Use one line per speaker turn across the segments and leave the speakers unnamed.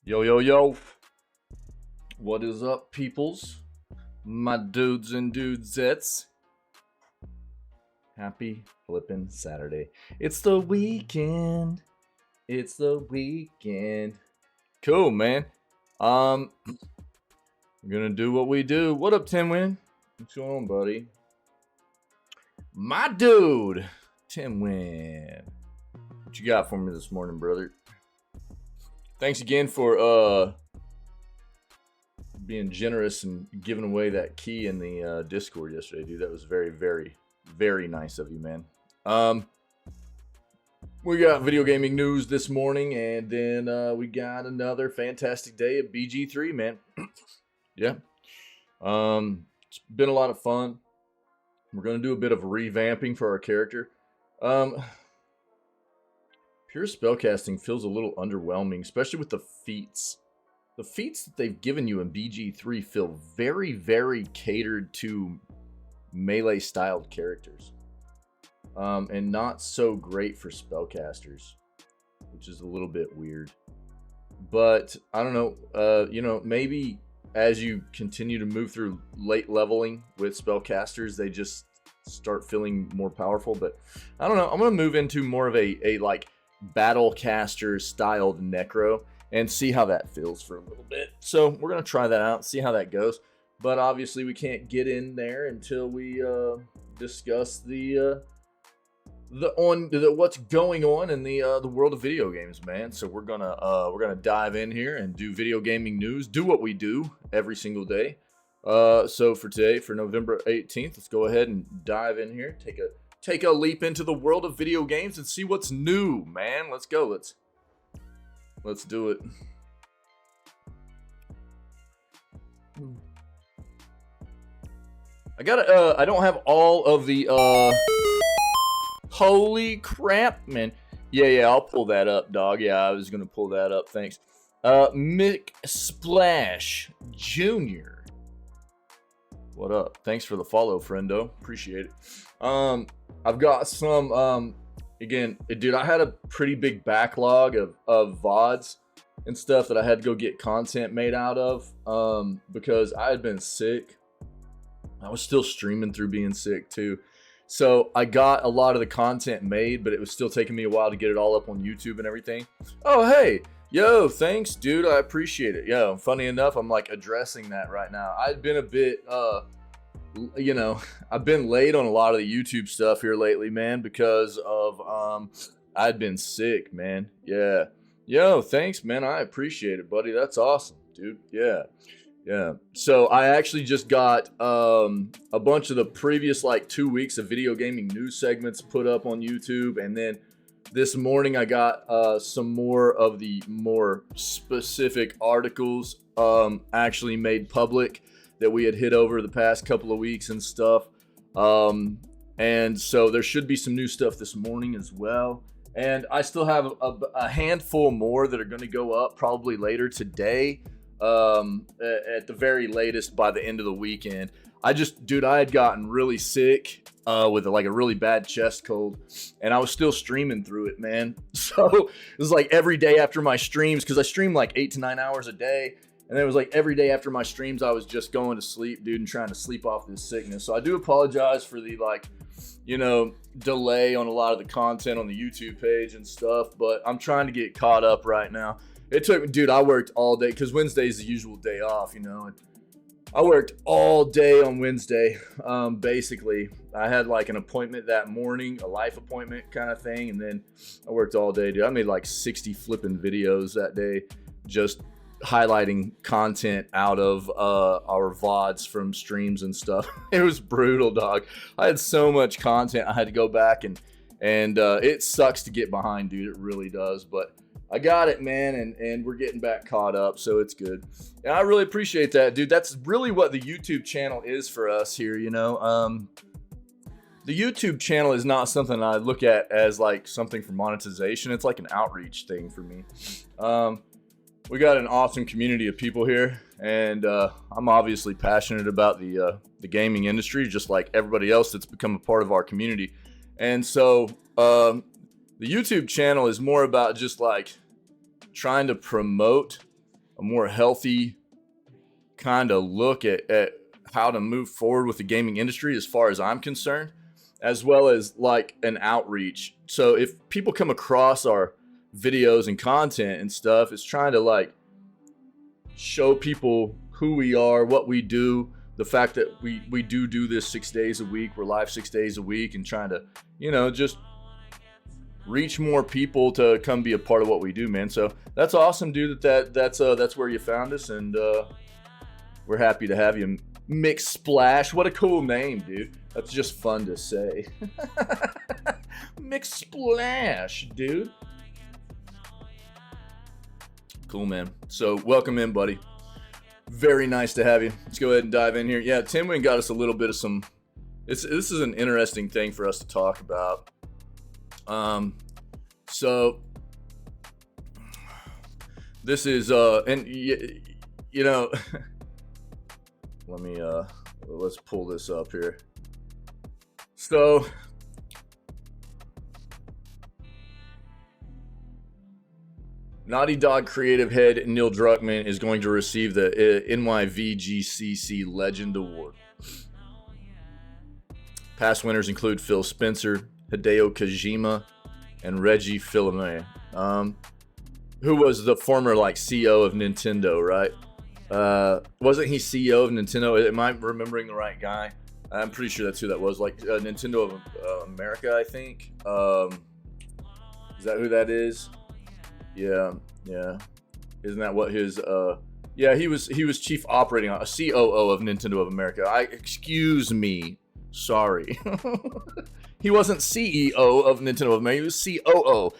Yo, yo, yo. What is up, peoples? My dudes and dudesettes. Happy flippin' Saturday. It's the weekend. It's the weekend. Cool, man. We're gonna do what we do. What up, Tim Win? What's going on, buddy? My dude, Tim Win. What you got for me this morning, brother? Thanks again for being generous and giving away that key in the Discord yesterday, dude. That was very, very, very nice of you, man. We got video gaming news this morning, and then we got another fantastic day at BG3, man. Yeah. It's been a lot of fun. We're gonna do a bit of revamping for our character. Pure spellcasting feels a little underwhelming, especially with the feats. The feats that they've given you in BG3 feel very, very catered to melee-styled characters. And not so great for spellcasters, which is a little bit weird. But, I don't know, maybe as you continue to move through late leveling with spellcasters, they just start feeling more powerful. But, I don't know, I'm going to move into more of a like, battlecaster styled necro and see how that feels for a little bit. So we're gonna try that out, see how that goes. But obviously we can't get in there until we discuss the what's going on in the world of video games, man. So we're gonna dive in here and do video gaming news, do what we do every single day. So for today, for November 18th, let's go ahead and dive in here, take a leap into the world of video games and see what's new, man. Let's go. Let's do it. I don't have all of the holy crap, man. Yeah, I'll pull that up, dog. Yeah, I was gonna pull that up. Thanks. Mick Splash Jr. What up? Thanks for the follow, friendo. Appreciate it. I've got some, again, dude, I had a pretty big backlog of VODs and stuff that I had to go get content made out of, because I had been sick. I was still streaming through being sick too. So I got a lot of the content made, but it was still taking me a while to get it all up on YouTube and everything. Oh, hey, yo, thanks, dude. I appreciate it. Yo, funny enough, I'm like addressing that right now. I'd been a bit, I've been late on a lot of the YouTube stuff here lately, man, because of I'd been sick, man. Yeah. Yo, thanks, man. I appreciate it, buddy. That's awesome, dude. Yeah. So I actually just got a bunch of the previous like 2 weeks of video gaming news segments put up on YouTube, and then this morning I got some more of the more specific articles actually made public that we had hit over the past couple of weeks and stuff. And so there should be some new stuff this morning as well. And I still have a handful more that are going to go up probably later today, at the very latest by the end of the weekend. I had gotten really sick with like a really bad chest cold, and I was still streaming through it, man. So it was like every day after my streams, because I stream like 8 to 9 hours a day. And it was like every day after my streams, I was just going to sleep, dude, and trying to sleep off this sickness. So I do apologize for the, delay on a lot of the content on the YouTube page and stuff. But I'm trying to get caught up right now. It took me, dude, I worked all day because Wednesday's the usual day off, And I worked all day on Wednesday, basically. I had like an appointment that morning, a life appointment kind of thing. And then I worked all day, dude. I made like 60 flipping videos that day, just highlighting content out of our VODs from streams and stuff. It was brutal, dog. I had so much content I had to go back and it sucks to get behind, dude. It really does. But I got it, man, and we're getting back caught up, so it's good. And I really appreciate that, dude. That's really what the YouTube channel is for us here, The YouTube channel is not something I look at as like something for monetization. It's like an outreach thing for me. We got an awesome community of people here, and I'm obviously passionate about the gaming industry, just like everybody else that's become a part of our community. And so the YouTube channel is more about just like trying to promote more healthy kind of look at how to move forward with the gaming industry as far as I'm concerned, as well as like an outreach. So if people come across our videos and content and stuff, it's trying to like show people who we are, what we do, the fact that we do this 6 days a week. We're live 6 days a week, and trying to, you know, just reach more people to come be a part of what we do, man. So that's awesome, dude. That's where you found us, and we're happy to have you. Mix Splash, what a cool name, dude. That's just fun to say. Mix Splash, dude. Cool, man. So welcome in, buddy. Very nice to have you. Let's go ahead and dive in here. Yeah, Timwin got us a little bit of some. This is an interesting thing for us to talk about. So this is and you know. Let me let's pull this up here. So Naughty Dog creative head Neil Druckmann is going to receive the NYVGCC Legend Award. Past winners include Phil Spencer, Hideo Kojima, and Reggie Fils-Aimé, who was the former like CEO of Nintendo, right? Wasn't he CEO of Nintendo? Am I remembering the right guy? I'm pretty sure that's who that was. Like Nintendo of America, I think. Is that who that is? Yeah. Isn't that what his? Yeah, he was chief operating, a COO of Nintendo of America. Excuse me, sorry. He wasn't CEO of Nintendo of America. He was COO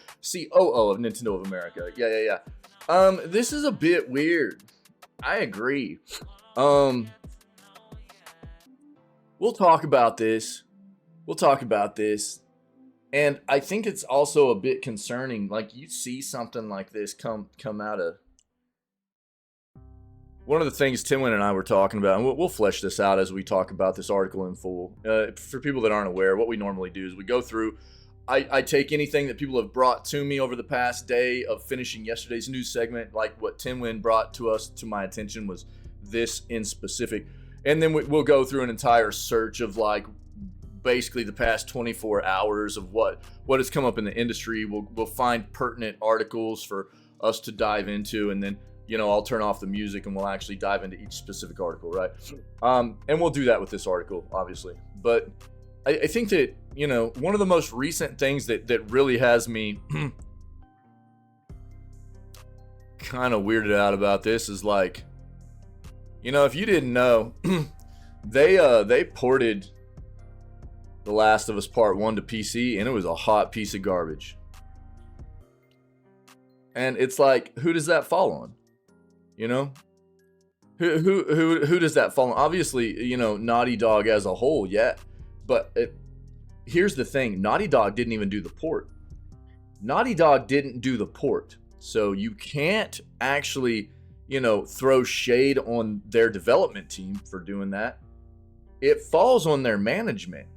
of Nintendo of America. Yeah. This is a bit weird. I agree. We'll talk about this. And I think it's also a bit concerning. Like, you see something like this come out of. One of the things Timwin and I were talking about, and we'll flesh this out as we talk about this article in full. For people that aren't aware, what we normally do is we go through. I take anything that people have brought to me over the past day of finishing yesterday's news segment, like what Timwin brought to my attention was this in specific. And then we'll go through an entire search of like basically the past 24 hours of what has come up in the industry. We'll find pertinent articles for us to dive into, and then, you know, I'll turn off the music and we'll actually dive into each specific article, right? And we'll do that with this article, obviously. But I think that, you know, one of the most recent things that really has me kind of weirded out about this is like, you know, if you didn't know, they ported The Last of Us Part 1 to PC, and it was a hot piece of garbage. And it's like, who does that fall on? You know? Who does that fall on? Obviously, you know, Naughty Dog as a whole, yeah. But here's the thing. Naughty Dog didn't even do the port. So you can't actually, you know, throw shade on their development team for doing that. It falls on their management.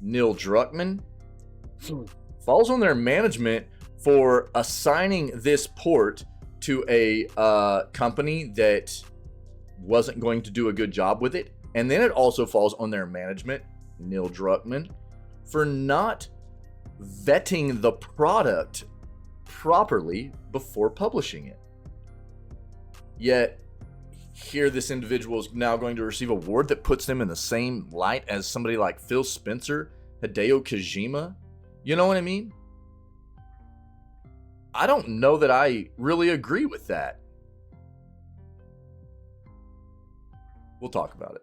Neil Druckmann falls on their management for assigning this port to a company that wasn't going to do a good job with it. And then it also falls on their management, Neil Druckmann, for not vetting the product properly before publishing it. Yet, here this individual is now going to receive an award that puts them in the same light as somebody like Phil Spencer, Hideo Kojima. You know what I mean? I don't know that I really agree with that. We'll talk about it.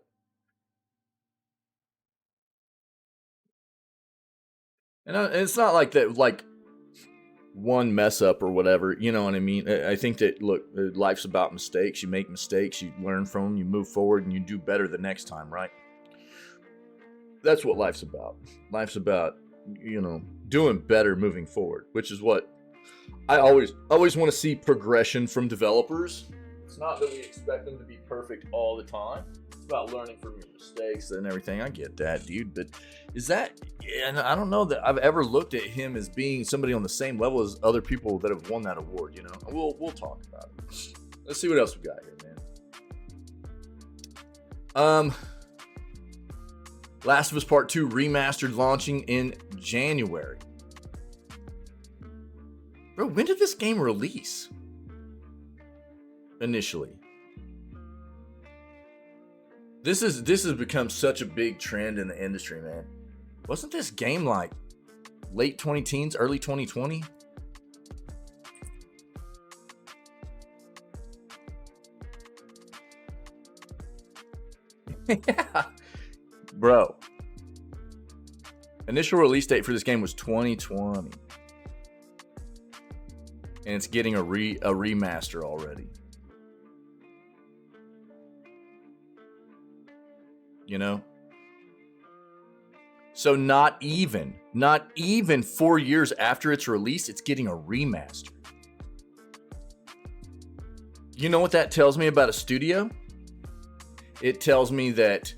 And it's not like that, like one mess up or whatever, you know what I mean? I think that, look, life's about mistakes. You make mistakes, you learn from them, you move forward, and you do better the next time, right? That's what life's about. Life's about, you know, doing better moving forward, which is what I always want to see progression from developers. It's not that we expect them to be perfect all the time. It's about learning from your mistakes and everything. I get that, dude. But is that, and I don't know that I've ever looked at him as being somebody on the same level as other people that have won that award, you know? We'll talk about it. Let's see what else we got here, man. Last of Us Part 2 Remastered launching in January. Bro, when did this game release? Initially. This has become such a big trend in the industry, man. Wasn't this game like late 20-teens, early 2020? Yeah. Bro. Initial release date for this game was 2020. And it's getting a remaster already. You know? So not even 4 years after its release, it's getting a remaster. You know what that tells me about a studio? It tells me that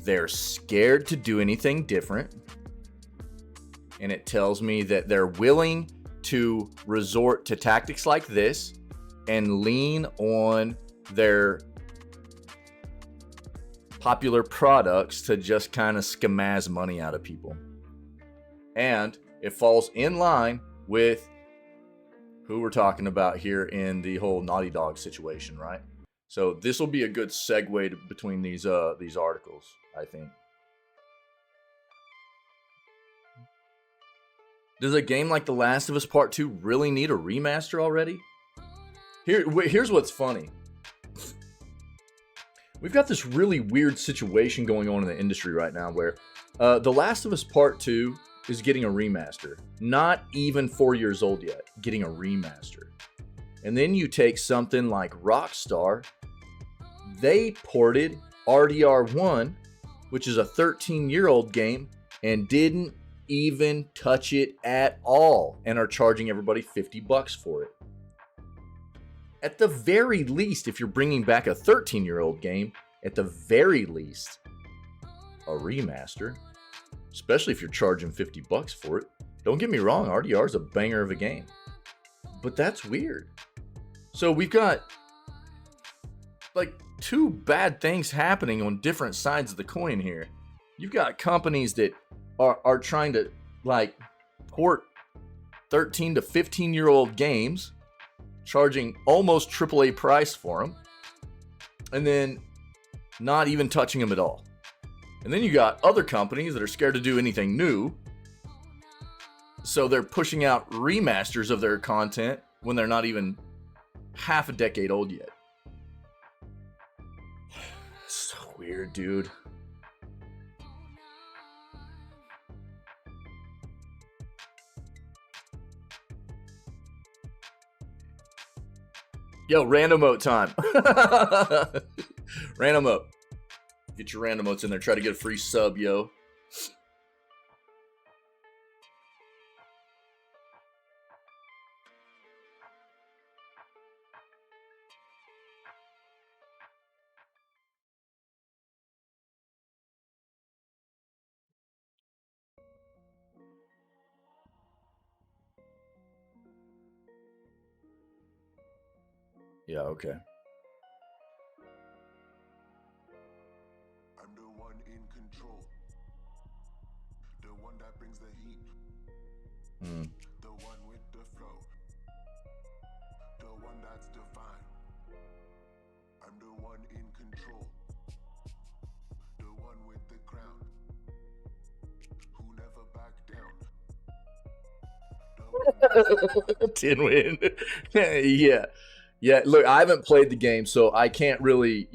they're scared to do anything different. And it tells me that they're willing to resort to tactics like this and lean on their popular products to just kind of scamaz money out of people. And it falls in line with who we're talking about here in the whole Naughty Dog situation, right? So this will be a good segue between these articles, I think. Does a game like The Last of Us Part 2 really need a remaster already? Here's what's funny. We've got this really weird situation going on in the industry right now where The Last of Us Part 2 is getting a remaster. Not even 4 years old yet, getting a remaster. And then you take something like Rockstar. They ported RDR1, which is a 13-year-old game, and didn't even touch it at all, and are charging everybody $50 for it. At the very least, if you're bringing back a 13-year-old game, at the very least, a remaster. Especially if you're charging $50 for it. Don't get me wrong, RDR is a banger of a game. But that's weird. So we've got like two bad things happening on different sides of the coin here. You've got companies that are trying to like port 13 to 15-year-old games, charging almost AAA price for them, and then not even touching them at all. And then you got other companies that are scared to do anything new, so they're pushing out remasters of their content when they're not even half a decade old yet. So weird, dude. Yo, random emote time. Random emote. Get your random emotes in there. Try to get a free sub, yo. Yeah, okay.
I'm the one in control. The one that brings the heat. The one with the flow. The one that's divine. I'm the one in control. The one with the crown. Who never back down.
Tin win. Yeah. Yeah, look, I haven't played the game, so I can't really,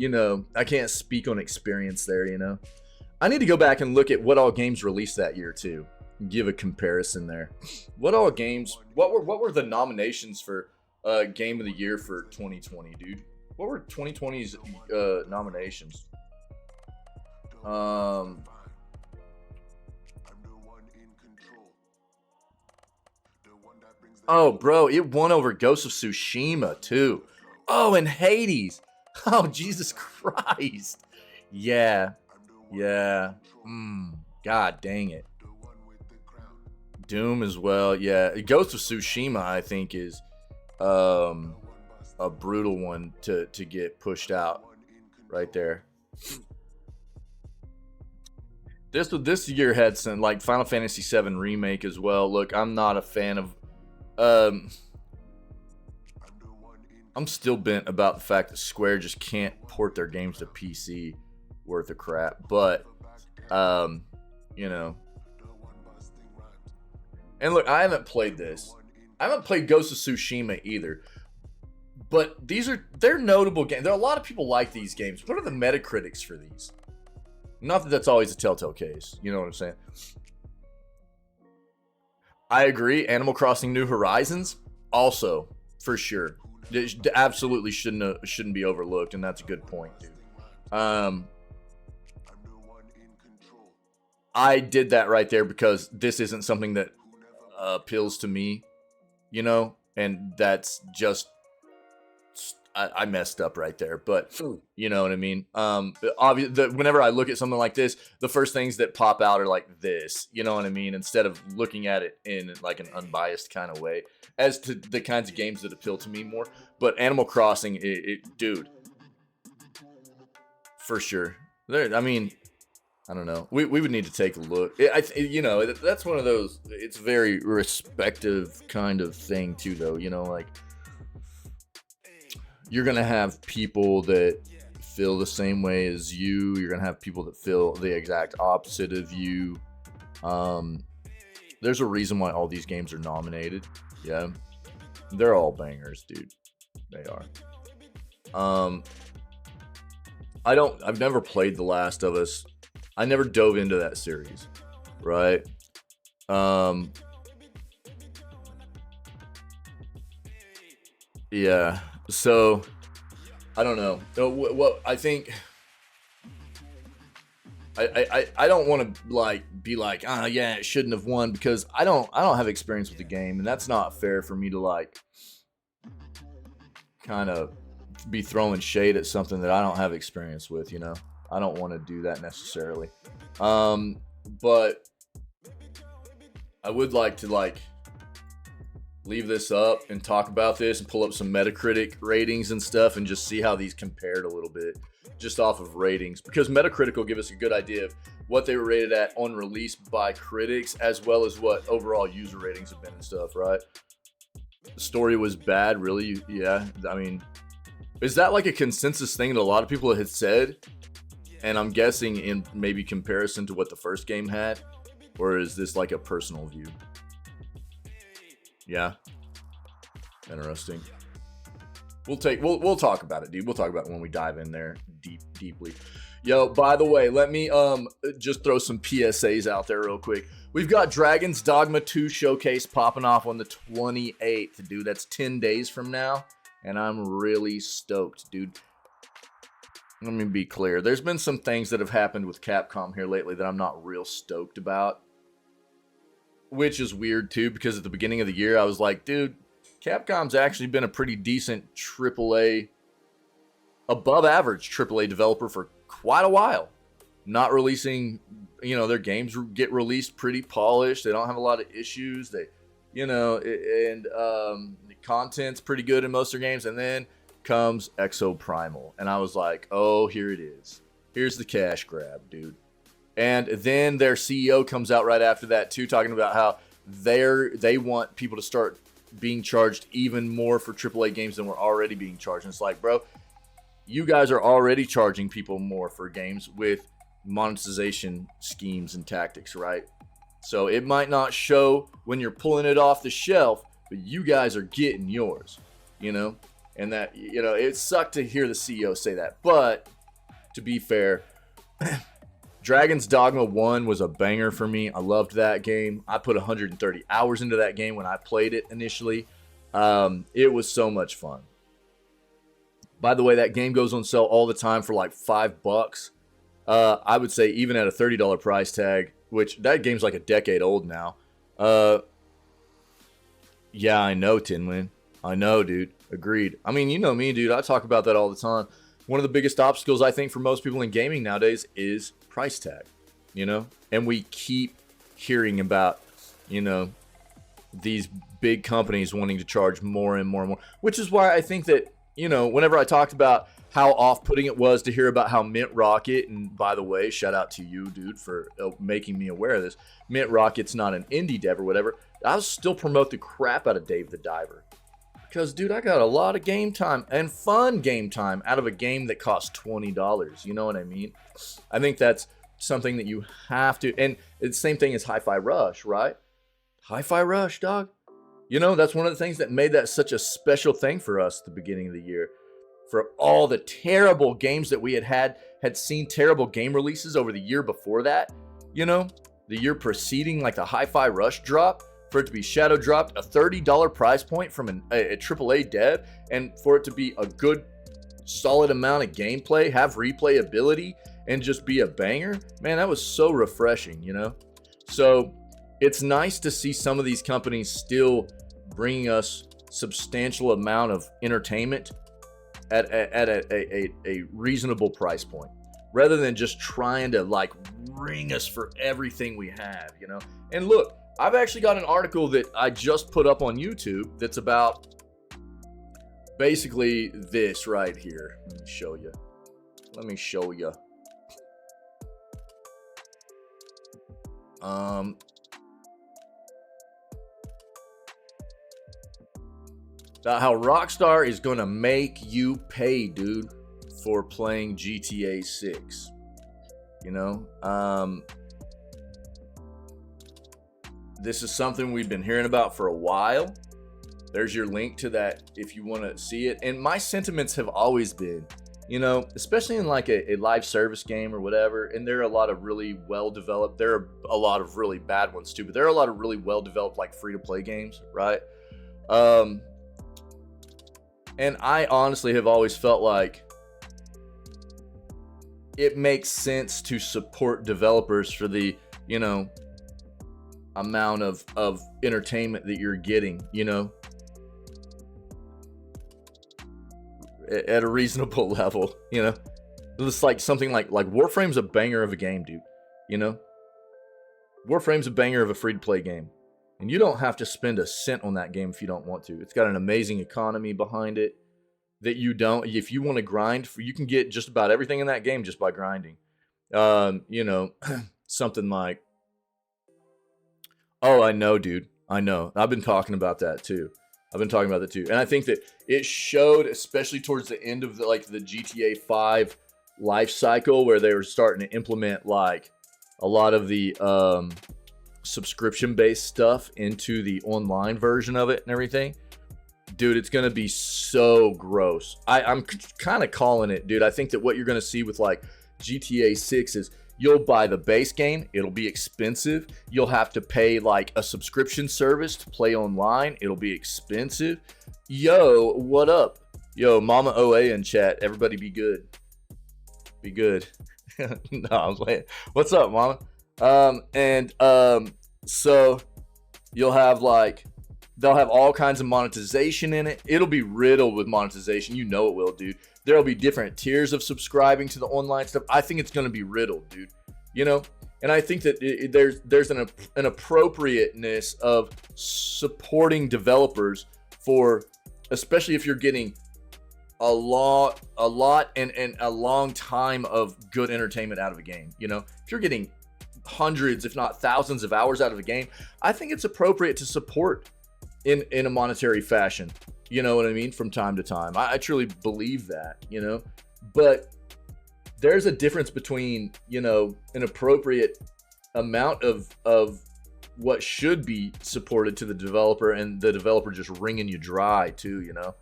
I can't speak on experience there, I need to go back and look at what all games released that year, too. Give a comparison there. What were the nominations for Game of the Year for 2020, dude? What were 2020's nominations? Oh, bro, it won over Ghost of Tsushima, too. Oh, and Hades. Oh, Jesus Christ. Yeah. Yeah. God dang it. Doom as well. Yeah. Ghost of Tsushima, I think, is a brutal one to get pushed out right there. This year had some, like, Final Fantasy VII Remake as well. Look, I'm not a fan of I'm still bent about the fact that Square just can't port their games to PC worth of crap. But you know. And look, I haven't played this. I haven't played Ghost of Tsushima either. But they're notable games. There are a lot of people like these games. What are the Metacritics for these? Not that that's always a telltale case. You know what I'm saying? I agree. Animal Crossing New Horizons, also, for sure. It absolutely shouldn't be overlooked, and that's a good point, dude. I did that right there because this isn't something that appeals to me, you know, and that's just I messed up right there, but you know what I mean. Obviously, whenever I look at something like this, the first things that pop out are like this, you know what I mean, instead of looking at it in like an unbiased kind of way as to the kinds of games that appeal to me more. But Animal Crossing, dude, for sure. I mean, I don't know. We would need to take a look. You know, that's one of those. It's very respective kind of thing too, though. You know, like, you're gonna have people that feel the same way as you. You're gonna have people that feel the exact opposite of you. There's a reason why all these games are nominated. Yeah, they're all bangers, dude. They are. I've never played The Last of Us. I never dove into that series, right? Yeah. So, I don't know. What I think, I don't want to like be like, yeah, it shouldn't have won, because I don't have experience with the game, and that's not fair for me to like kind of be throwing shade at something that I don't have experience with, you know. I don't want to do that necessarily. But I would like to like leave this up and talk about this and pull up some Metacritic ratings and stuff and just see how these compared a little bit just off of ratings, because Metacritic will give us a good idea of what they were rated at on release by critics, as well as what overall user ratings have been and stuff, right? The story was bad, really? Yeah. I mean, is that like a consensus thing that a lot of people had said? And I'm guessing in maybe comparison to what the first game had? Or is this like a personal view? Yeah. Interesting. We'll talk about it, dude. We'll talk about it when we dive in there deeply. Yo, by the way, let me just throw some PSAs out there real quick. We've got Dragon's Dogma 2 Showcase popping off on the 28th, dude. That's 10 days from now. And I'm really stoked, dude. Let me be clear. There's been some things that have happened with Capcom here lately that I'm not real stoked about. Which is weird, too, because at the beginning of the year, I was like, dude, Capcom's actually been a pretty decent AAA, above average AAA developer for quite a while. Not releasing, you know, their games get released pretty polished. They don't have a lot of issues. They, you know, and the content's pretty good in most of their games. And then comes Exo Primal. And I was like, oh, here it is. Here's the cash grab, dude. And then their CEO comes out right after that, too, talking about how they want people to start being charged even more for AAA games than we're already being charged. And it's like, bro, you guys are already charging people more for games with monetization schemes and tactics, right? So it might not show when you're pulling it off the shelf, but you guys are getting yours, you know? And that, you know, it sucked to hear the CEO say that. But to be fair, Dragon's Dogma 1 was a banger for me. I loved that game. I put 130 hours into that game when I played it initially. It was so much fun. By the way, that game goes on sale all the time for like $5. I would say even at a $30 price tag, which that game's like a decade old now. Yeah, I know, Tinwin. I know, dude. Agreed. I mean, you know me, dude. I talk about that all the time. One of the biggest obstacles I think for most people in gaming nowadays is price tag, you know? And we keep hearing about, you know, these big companies wanting to charge more and more and more, which is why I think that, you know, whenever I talked about how off-putting it was to hear about how Mint Rocket, and by the way, shout out to you, dude, for making me aware of this. Mint Rocket's not an indie dev or whatever. I'll still promote the crap out of Dave the Diver. Because, dude, I got a lot of game time and fun game time out of a game that costs $20. You know what I mean? I think that's something that you have to, and it's the same thing as Hi-Fi Rush, right? Hi-Fi Rush, dog. You know, that's one of the things that made that such a special thing for us at the beginning of the year. For all the terrible games that we had seen terrible game releases over the year before that, you know, the year preceding, like the Hi-Fi Rush drop, for it to be shadow dropped, a $30 price point from a AAA dev, and for it to be a good, solid amount of gameplay, have replayability, and just be a banger, man, that was so refreshing, you know? So it's nice to see some of these companies still bringing us substantial amount of entertainment at a reasonable price point, rather than just trying to like ring us for everything we have, you know? And look, I've actually got an article that I just put up on YouTube that's about basically this right here. Let me show you. About how Rockstar is gonna make you pay, dude, for playing GTA 6. You know, this is something we've been hearing about for a while. There's your link to that if you want to see it. And my sentiments have always been, you know, especially in like a live service game or whatever, and there are a lot of really well developed, there are a lot of really bad ones too, but there are a lot of really well developed like free to play games, right? And I honestly have always felt like it makes sense to support developers for the, you know, amount of entertainment that you're getting, you know, at a reasonable level, you know. It's like something like Warframe's a banger of a game, dude, you know. Warframe's a banger of a free-to-play game, and you don't have to spend a cent on that game if you don't want to. It's got an amazing economy behind it that you don't. If you want to grind, you can get just about everything in that game just by grinding. You know, something like, oh, I know, dude. I know. I've been talking about that too. And I think that it showed, especially towards the end of the GTA 5 life cycle, where they were starting to implement like a lot of the subscription-based stuff into the online version of it and everything. Dude, it's going to be so gross. I'm kind of calling it, dude. I think that what you're going to see with like GTA 6 is you'll buy the base game. It'll be expensive. You'll have to pay like a subscription service to play online. It'll be expensive. Yo, what up? Yo, Mama OA in chat. Everybody be good. Be good. No, I'm playing. What's up, Mama? So you'll have like, they'll have all kinds of monetization in it. It'll be riddled with monetization. You know it will, dude. There'll be different tiers of subscribing to the online stuff. I think it's going to be riddled, dude. You know? And I think that there's an appropriateness of supporting developers for, especially if you're getting a lot and a long time of good entertainment out of a game. You know? If you're getting hundreds, if not thousands of hours out of a game, I think it's appropriate to support in a monetary fashion, you know what I mean, from time to time. I truly believe that, you know, but there's a difference between, you know, an appropriate amount of what should be supported to the developer and the developer just wringing you dry too, you know,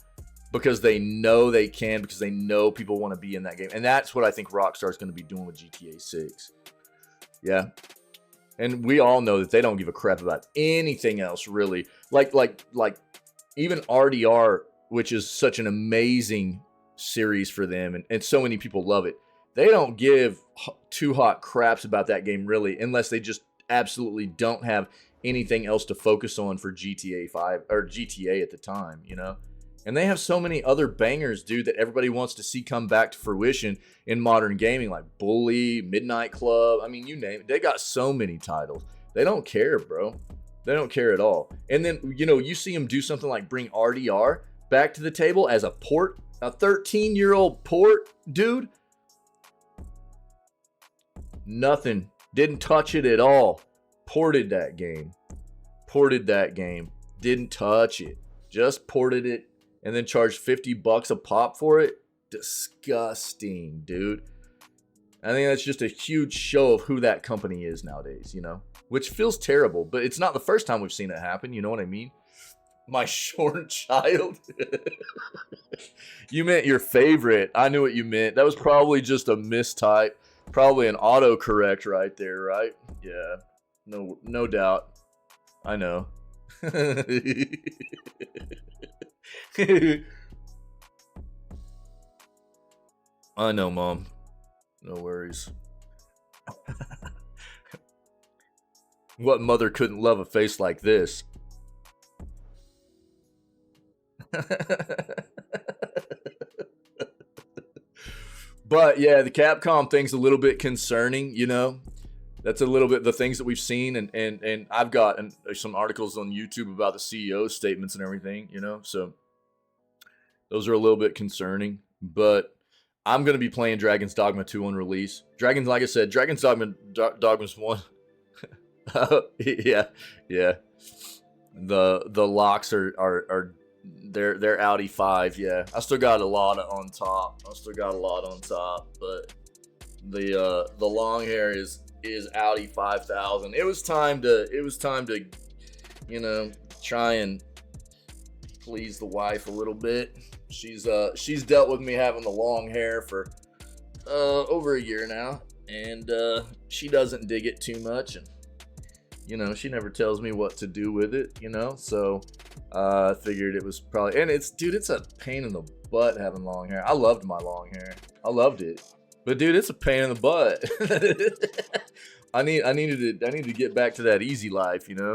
because they know they can, because they know people want to be in that game. And that's what I think Rockstar is going to be doing with GTA 6. Yeah. And we all know that they don't give a crap about anything else, really. Like even RDR, which is such an amazing series for them, and so many people love it. They don't give two hot craps about that game, really, unless they just absolutely don't have anything else to focus on for GTA 5 or GTA at the time, you know? And they have so many other bangers, dude, that everybody wants to see come back to fruition in modern gaming, like Bully, Midnight Club. I mean, you name it. They got so many titles. They don't care, bro. They don't care at all. And then, you know, you see them do something like bring RDR back to the table as a port, a 13-year-old port, dude. Nothing. Didn't touch it at all. Ported that game. Didn't touch it. Just ported it. And then charged $50 a pop for it. Disgusting, dude. I think that's just a huge show of who that company is nowadays, you know? Which feels terrible, but it's not the first time we've seen it happen, you know what I mean? My short child. You meant your favorite. I knew what you meant. That was probably just a mistype. Probably an autocorrect right there, right? Yeah. No doubt. I know. I know, Mom. No worries. What mother couldn't love a face like this? But yeah, the Capcom thing's a little bit concerning, you know. That's a little bit the things that we've seen, and I've got some articles on YouTube about the CEO statements and everything, you know. So those are a little bit concerning, but I'm gonna be playing Dragon's Dogma 2 on release. Like I said, Dragon's Dogma's 1. Yeah. The locks are they're Audi 5. Yeah, I still got a lot on top. But the long hair is Audi 5000. It was time to you know, try and please the wife a little bit. She's dealt with me having the long hair for over a year now, and she doesn't dig it too much, and you know, she never tells me what to do with it, you know. So I figured it was probably, and it's a pain in the butt having long hair. I loved my long hair. I loved it. But dude, it's a pain in the butt. I need to get back to that easy life, you know.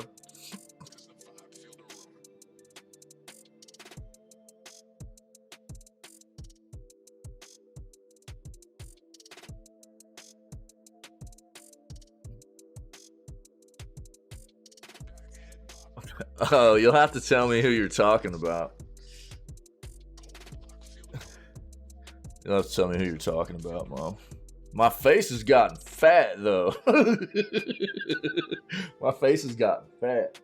Oh, you'll have to tell me who you're talking about. You'll have to tell me who you're talking about, Mom. My face has gotten fat, though. My face has gotten fat.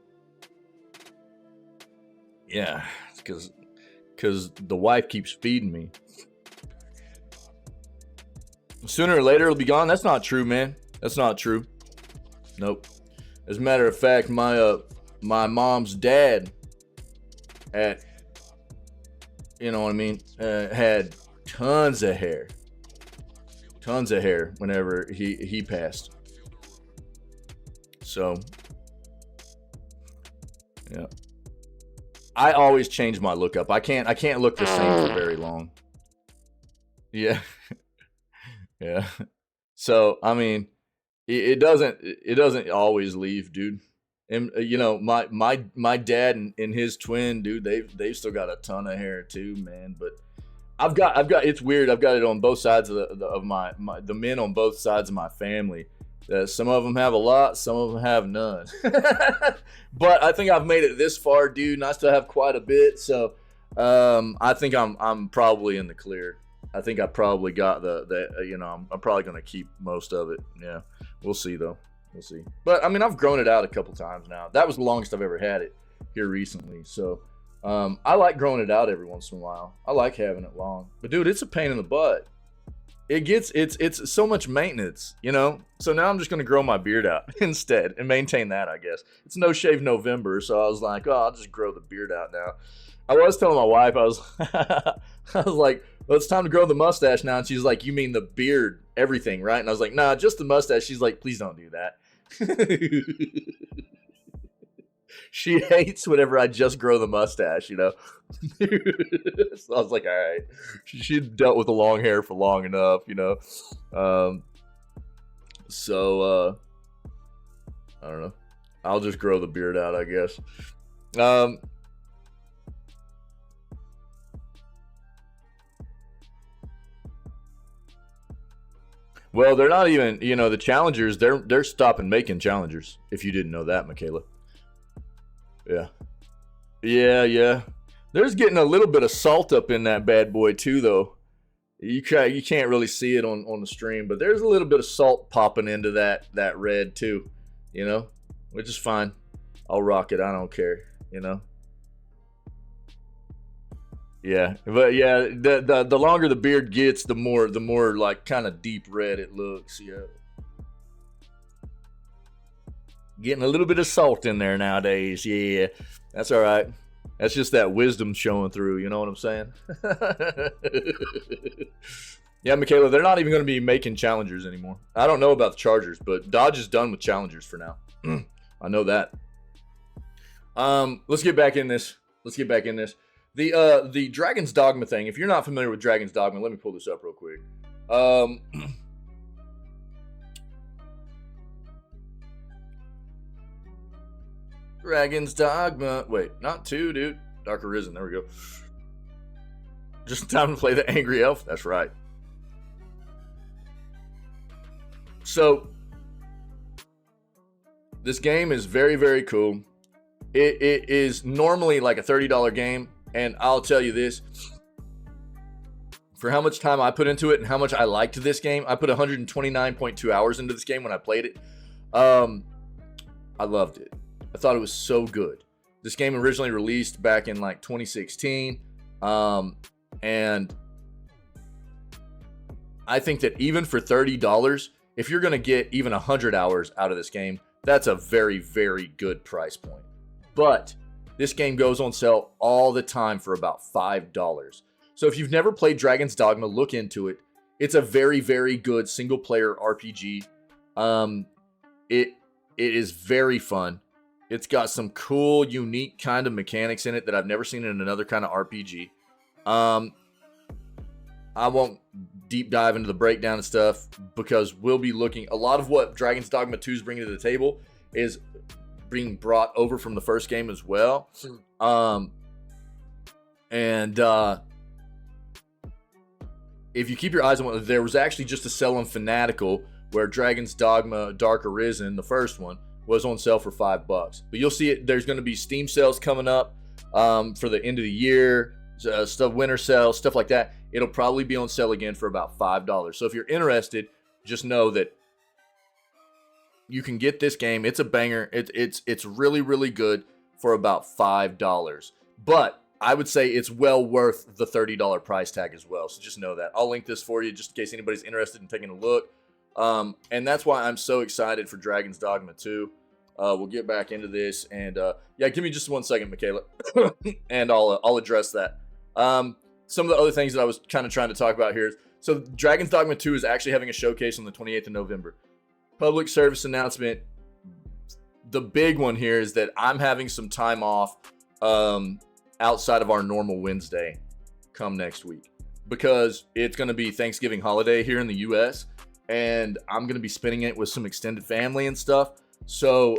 Yeah, it's because the wife keeps feeding me. Sooner or later, it'll be gone. That's not true, man. That's not true. Nope. As a matter of fact, my mom's dad you know what I mean, had tons of hair whenever he passed. So yeah, I always change my look up. I can't look the same for very long. Yeah. Yeah. So I mean, it doesn't always leave, dude. And you know, my dad and his twin, dude, they've still got a ton of hair too, man. But I've got it's weird. I've got it on both sides of the men on both sides of my family. Some of them have a lot, some of them have none. But I think I've made it this far, dude, and I still have quite a bit. So I think I'm probably in the clear. I think I probably got you know, I'm probably gonna keep most of it. Yeah, we'll see though. We'll see. But I mean, I've grown it out a couple times now. That was the longest I've ever had it here recently. So I like growing it out every once in a while. I like having it long. But dude, it's a pain in the butt. It's so much maintenance, you know. So now I'm just gonna grow my beard out instead and maintain that, I guess. It's No Shave November, so I was like, oh, I'll just grow the beard out now. I was telling my wife, I was like, well, it's time to grow the mustache now. And she's like, you mean the beard, everything, right? And I was like, nah, just the mustache. She's like, please don't do that. She hates whenever I just grow the mustache, you know? So I was like, all right. She'd dealt with the long hair for long enough, you know? I don't know. I'll just grow the beard out, I guess. Well, they're not even, you know, the challengers, they're stopping making challengers, if you didn't know that, Michaela. Yeah. Yeah. There's getting a little bit of salt up in that bad boy too, though. You can't really see it on the stream, but there's a little bit of salt popping into that red too, you know, which is fine. I'll rock it. I don't care, you know. Yeah, but yeah, the longer the beard gets, the more like kind of deep red it looks. Yeah, getting a little bit of salt in there nowadays. Yeah, that's all right. That's just that wisdom showing through. You know what I'm saying? Yeah, Michaela, they're not even going to be making challengers anymore. I don't know about the Chargers, but Dodge is done with challengers for now. I know that. Let's get back in this. The Dragon's Dogma thing. If you're not familiar with Dragon's Dogma, let me pull this up real quick. Dragon's Dogma. Wait, not 2, dude. Dark Arisen. There we go. Just in time to play the Angry Elf. That's right. So, this game is very, very cool. It is normally like a $30 game, and I'll tell you this. For how much time I put into it and how much I liked this game, I put 129.2 hours into this game when I played it. I loved it. I thought it was so good. This game originally released back in like 2016. And I think that even for $30, if you're going to get even 100 hours out of this game, that's a very, very good price point. But this game goes on sale all the time for about $5. So if you've never played Dragon's Dogma, look into it. It's a very, very good single-player RPG. It is very fun. It's got some cool, unique kind of mechanics in it that I've never seen in another kind of RPG. I won't deep dive into the breakdown and stuff because we'll be looking. A lot of what Dragon's Dogma 2 is bringing to the table is being brought over from the first game as well. If you keep your eyes on, there was actually just a sale on Fanatical where Dragon's Dogma Dark Arisen, the first one, was on sale for $5. But you'll see it. There's going to be Steam sales coming up for the end of the year, stuff, winter sales, stuff like that. It'll probably be on sale again for about $5. So if you're interested, just know that you can get this game. It's a banger. It's really, really good for about $5. But I would say it's well worth the $30 price tag as well. So just know that. I'll link this for you just in case anybody's interested in taking a look. And that's why I'm so excited for Dragon's Dogma 2. We'll get back into this. And yeah, give me just 1 second, Michaela. And I'll address that. Some of the other things that I was kind of trying to talk about here. So Dragon's Dogma 2 is actually having a showcase on the 28th of November. Public service announcement. The big one here is that I'm having some time off outside of our normal Wednesday come next week because it's going to be Thanksgiving holiday here in the U.S. and I'm going to be spending it with some extended family and stuff. So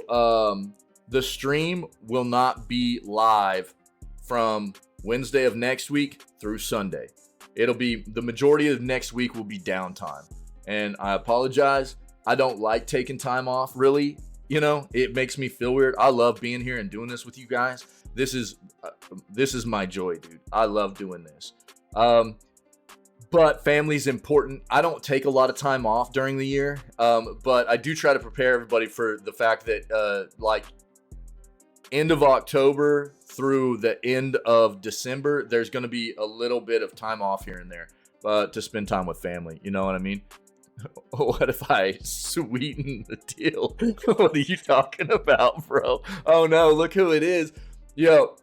the stream will not be live from Wednesday of next week through Sunday. It'll be the majority of next week will be downtime. And I apologize. I don't like taking time off, really. You know, it makes me feel weird. I love being here and doing this with you guys. This is my joy, dude. I love doing this. But family's important. I don't take a lot of time off during the year. But I do try to prepare everybody for the fact that like end of October through the end of December, there's going to be a little bit of time off here and there to spend time with family. You know what I mean? What if I sweeten the deal? What are you talking about, bro? Oh no, look who it is. Yo,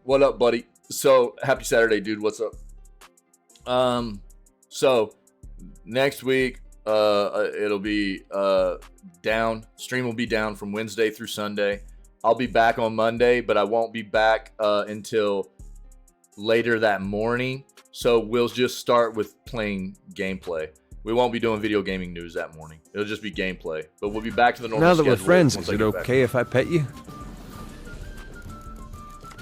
what up, buddy? So happy Saturday, dude. What's up? So next week, it'll be down. Stream will be down from Wednesday through Sunday. I'll be back on Monday, but I won't be back until later that morning. So we'll just start with playing gameplay. We won't be doing video gaming news that morning. It'll just be gameplay. But we'll be back to the normal schedule.
Now that we're friends, is it okay if I pet you?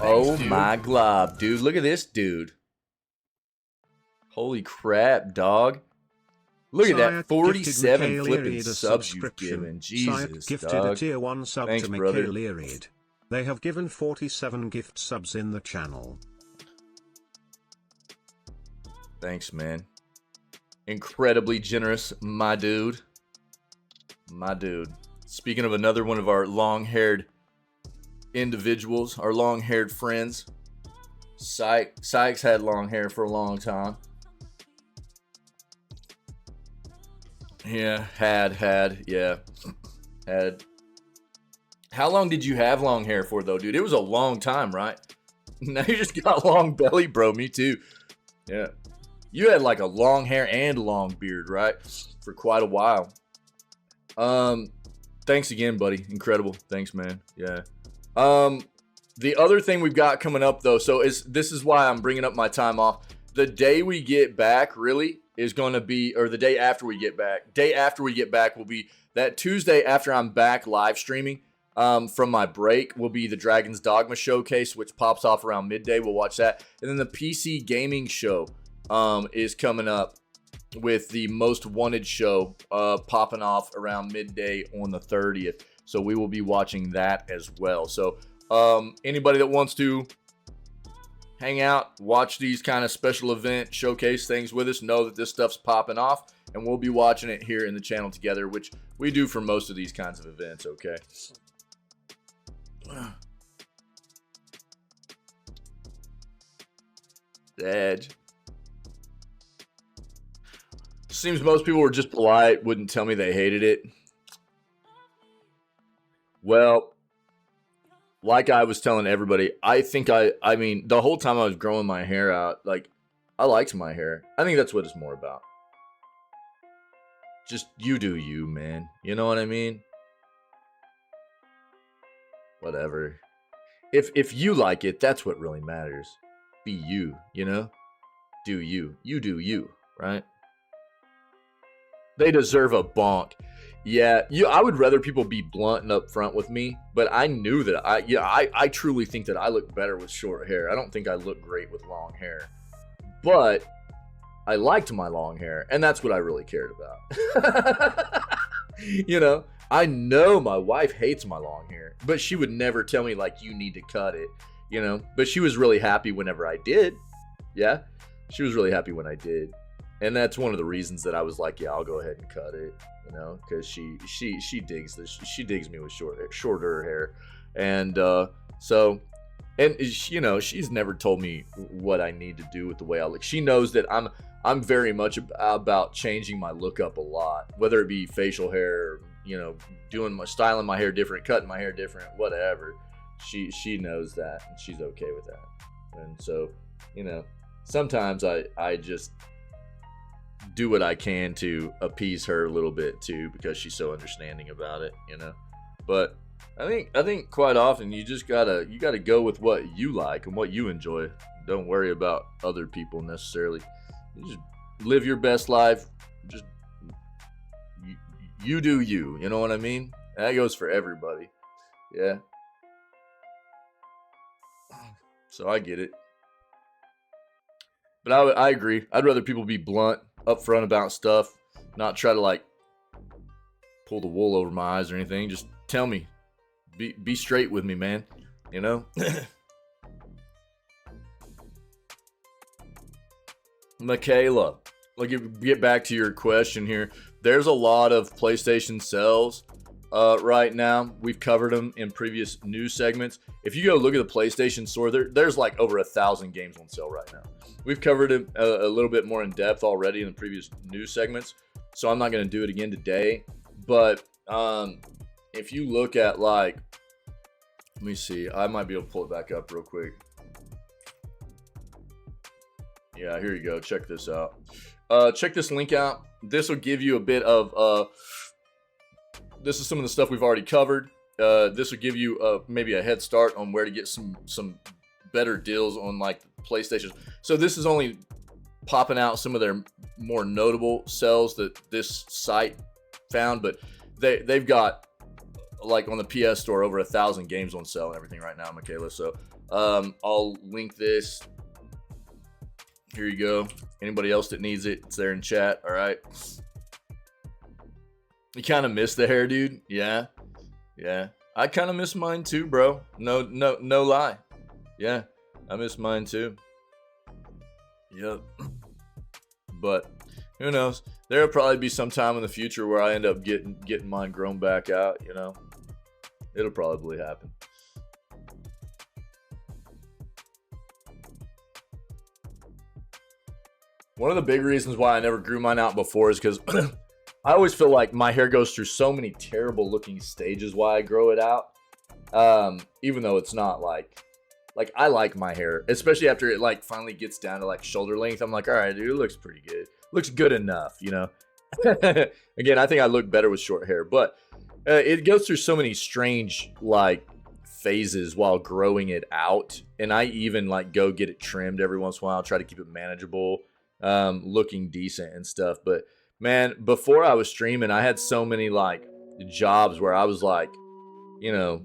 Oh my glob, dude. Look at this dude. Holy crap, dog. Look at that,
Syak
47
gifted
flipping
Mikhail
subs you've
subscription.
given.
Syak
Jesus,
gifted
dog.
a tier 1 sub
Thanks,
to
brother.
Mikhail Irid. They have given 47 gift subs in the channel.
Thanks, man. Incredibly generous, my dude. My dude. Speaking of another one of our long-haired individuals, our long-haired friends, Sykes had long hair for a long time. Yeah, had, yeah. Had. How long did you have long hair for, though, dude? It was a long time, right? Now you just got long belly, bro. Me too. Yeah. You had like a long hair and long beard, right? For quite a while. Thanks again, buddy. Incredible. Thanks, man. Yeah. The other thing we've got coming up, though, so this is why I'm bringing up my time off. The day we get back, really, is going to be, or the day after we get back. Day after we get back will be that Tuesday after I'm back live streaming from my break will be the Dragon's Dogma Showcase, which pops off around midday. We'll watch that. And then the PC Gaming Show is coming up with the Most Wanted show popping off around midday on the 30th. So we will be watching that as well. So anybody that wants to hang out, watch these kind of special event showcase things with us, know that this stuff's popping off, and we'll be watching it here in the channel together, which we do for most of these kinds of events, okay? Edge. Seems most people were just polite, wouldn't tell me they hated it. Well, like I was telling everybody, I think I mean, the whole time I was growing my hair out, like, I liked my hair. I think that's what it's more about. Just you do you, man. You know what I mean? Whatever. If you like it, that's what really matters. Be you, you know? Do you. You do you, right? They deserve a bonk. Yeah, I would rather people be blunt and upfront with me, but I knew that I truly think that I look better with short hair. I don't think I look great with long hair. But I liked my long hair, and that's what I really cared about. You know, I know my wife hates my long hair, but she would never tell me, like, you need to cut it, you know? But she was really happy whenever I did. Yeah, she was really happy when I did. And that's one of the reasons that I was like, yeah, I'll go ahead and cut it, you know, because she digs this. She digs me with shorter hair. And so, and you know, she's never told me what I need to do with the way I look. She knows that I'm very much about changing my look up a lot, whether it be facial hair, you know, styling my hair different, cutting my hair different, whatever. She knows that, and she's okay with that. And so, you know, sometimes I just do what I can to appease her a little bit too, because she's so understanding about it, you know. But I think quite often you just gotta go with what you like and what you enjoy. Don't worry about other people necessarily. You just live your best life. Just you do you. You know what I mean? And that goes for everybody. Yeah. So I get it. But I agree. I'd rather people be blunt, upfront about stuff, not try to like pull the wool over my eyes or anything. Just tell me. Be straight with me, man. You know? Michaela, like, get back to your question here. There's a lot of PlayStation sales right now. We've covered them in previous news segments. If you go look at the PlayStation store, there's like over 1,000 games on sale right now. We've covered it a little bit more in depth already in the previous news segments, so I'm not going to do it again today. But if you look at, like, let me see. I might be able to pull it back up real quick. Yeah, here you go. Check this out. Check this link out. This will give you a bit of, this is some of the stuff we've already covered. This will give you maybe a head start on where to get some better deals on, like, PlayStation. So this is only popping out some of their more notable sales that this site found, but they've got, like, on the PS store, over 1,000 games on sale and everything right now, Michaela. So I'll link this. Here you go. Anybody else that needs it, it's there in chat. All right. You kind of miss the hair, dude. Yeah. I kind of miss mine too, bro. No lie. Yeah, I miss mine too. Yep. But who knows? There'll probably be some time in the future where I end up getting mine grown back out. You know, it'll probably happen. One of the big reasons why I never grew mine out before is because I always feel like my hair goes through so many terrible looking stages while I grow it out. Even though it's not like I like my hair, especially after it like finally gets down to like shoulder length. I'm like, all right, dude, it looks pretty good. Looks good enough, you know. Again, I think I look better with short hair, but it goes through so many strange like phases while growing it out. And I even like go get it trimmed every once in a while, try to keep it manageable, looking decent and stuff. But man, before I was streaming, I had so many like jobs where I was like, you know,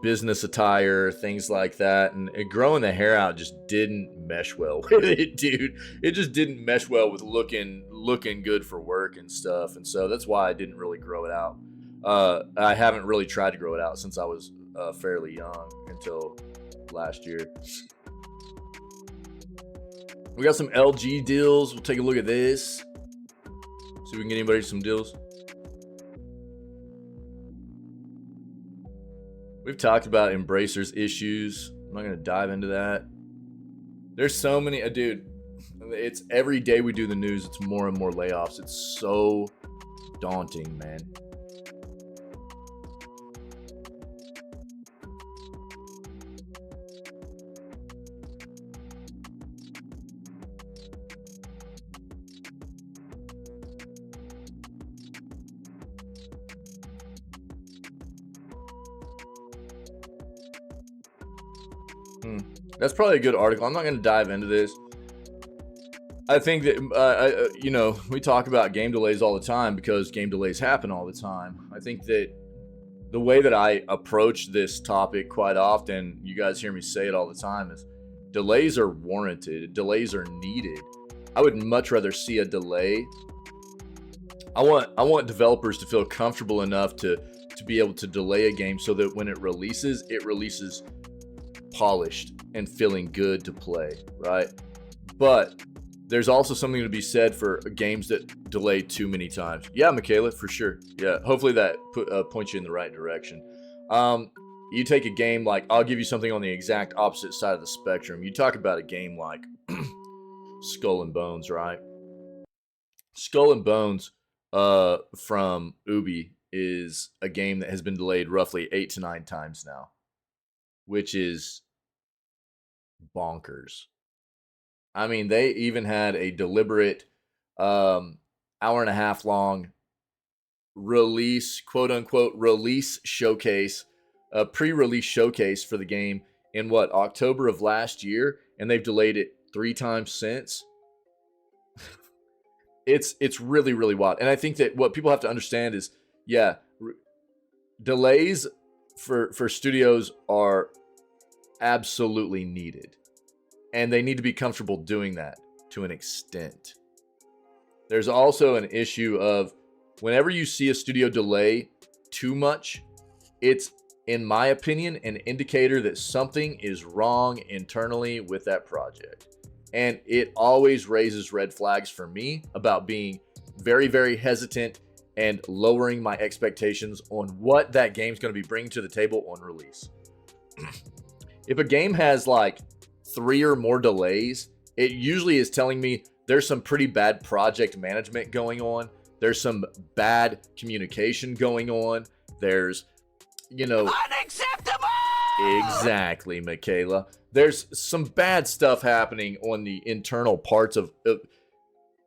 business attire, things like that, and growing the hair out just didn't mesh well with it, dude. It just didn't mesh well with looking good for work and stuff, and so that's why I didn't really grow it out. I haven't really tried to grow it out since I was fairly young until last year. We got some LG deals. We'll take a look at this. See if we can get anybody some deals. We've talked about Embracer's issues. I'm not going to dive into that. There's so many, dude, it's every day we do the news, it's more and more layoffs. It's so daunting, man. That's probably a good article. I'm not going to dive into this. I think that, you know, we talk about game delays all the time because game delays happen all the time. I think that the way that I approach this topic quite often, you guys hear me say it all the time, is delays are warranted. Delays are needed. I would much rather see a delay. I want developers to feel comfortable enough to be able to delay a game so that when it releases polished and feeling good to play, right? But there's also something to be said for games that delay too many times. Yeah, Michaela, for sure. Yeah, hopefully that points you in the right direction. You take a game like, I'll give you something on the exact opposite side of the spectrum. You talk about a game like Skull and Bones, right? Skull and Bones from Ubi is a game that has been delayed roughly 8 to 9 times now, which is bonkers. I mean, they even had a deliberate hour and a half long release, quote unquote, release showcase, a pre-release showcase for the game in October of last year, and they've delayed it 3 times since. It's really, really wild. And I think that what people have to understand is, delays for studios are absolutely needed, and they need to be comfortable doing that to an extent. There's also an issue of whenever you see a studio delay too much, it's, in my opinion, an indicator that something is wrong internally with that project. And it always raises red flags for me about being very, very hesitant and lowering my expectations on what that game's going to be bringing to the table on release. If a game has like 3 or more delays, it usually is telling me there's some pretty bad project management going on. There's some bad communication going on. There's, unacceptable! Exactly, Michaela. There's some bad stuff happening on the internal parts of...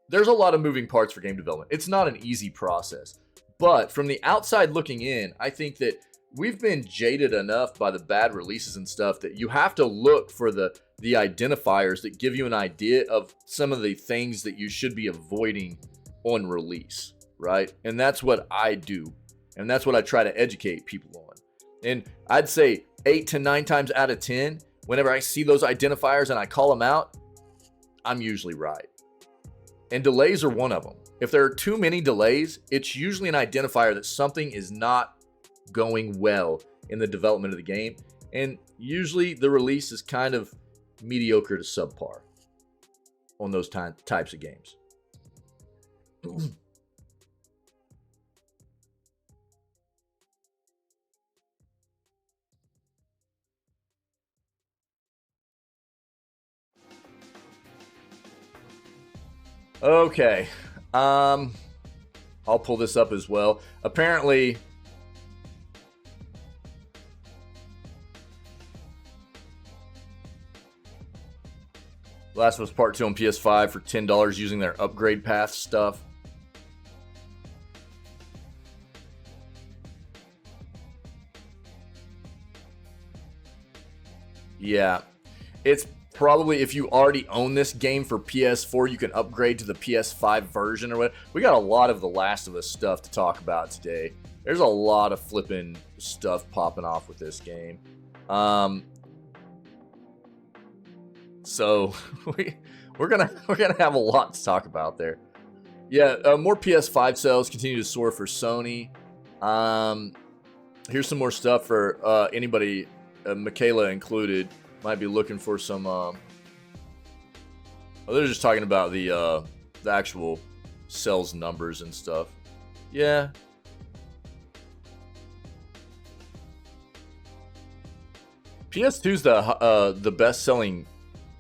there's a lot of moving parts for game development. It's not an easy process. But from the outside looking in, I think that we've been jaded enough by the bad releases and stuff that you have to look for the identifiers that give you an idea of some of the things that you should be avoiding on release, right? And that's what I do. And that's what I try to educate people on. And I'd say 8 to 9 times out of 10, whenever I see those identifiers and I call them out, I'm usually right. And delays are one of them. If there are too many delays, it's usually an identifier that something is not going well in the development of the game, and usually the release is kind of mediocre to subpar on those types of games. Okay, I'll pull this up as well. Apparently, Last of Us Part 2 on PS5 for $10 using their upgrade path stuff. Yeah, it's probably, if you already own this game for PS4, you can upgrade to the PS5 version or what. We got a lot of the Last of Us stuff to talk about today. There's a lot of flipping stuff popping off with this game. So we're gonna have a lot to talk about there. Yeah, more PS5 sales continue to soar for Sony. Here's some more stuff for anybody, Michaela included, might be looking for some. They're just talking about the actual sales numbers and stuff. Yeah. PS2's the best-selling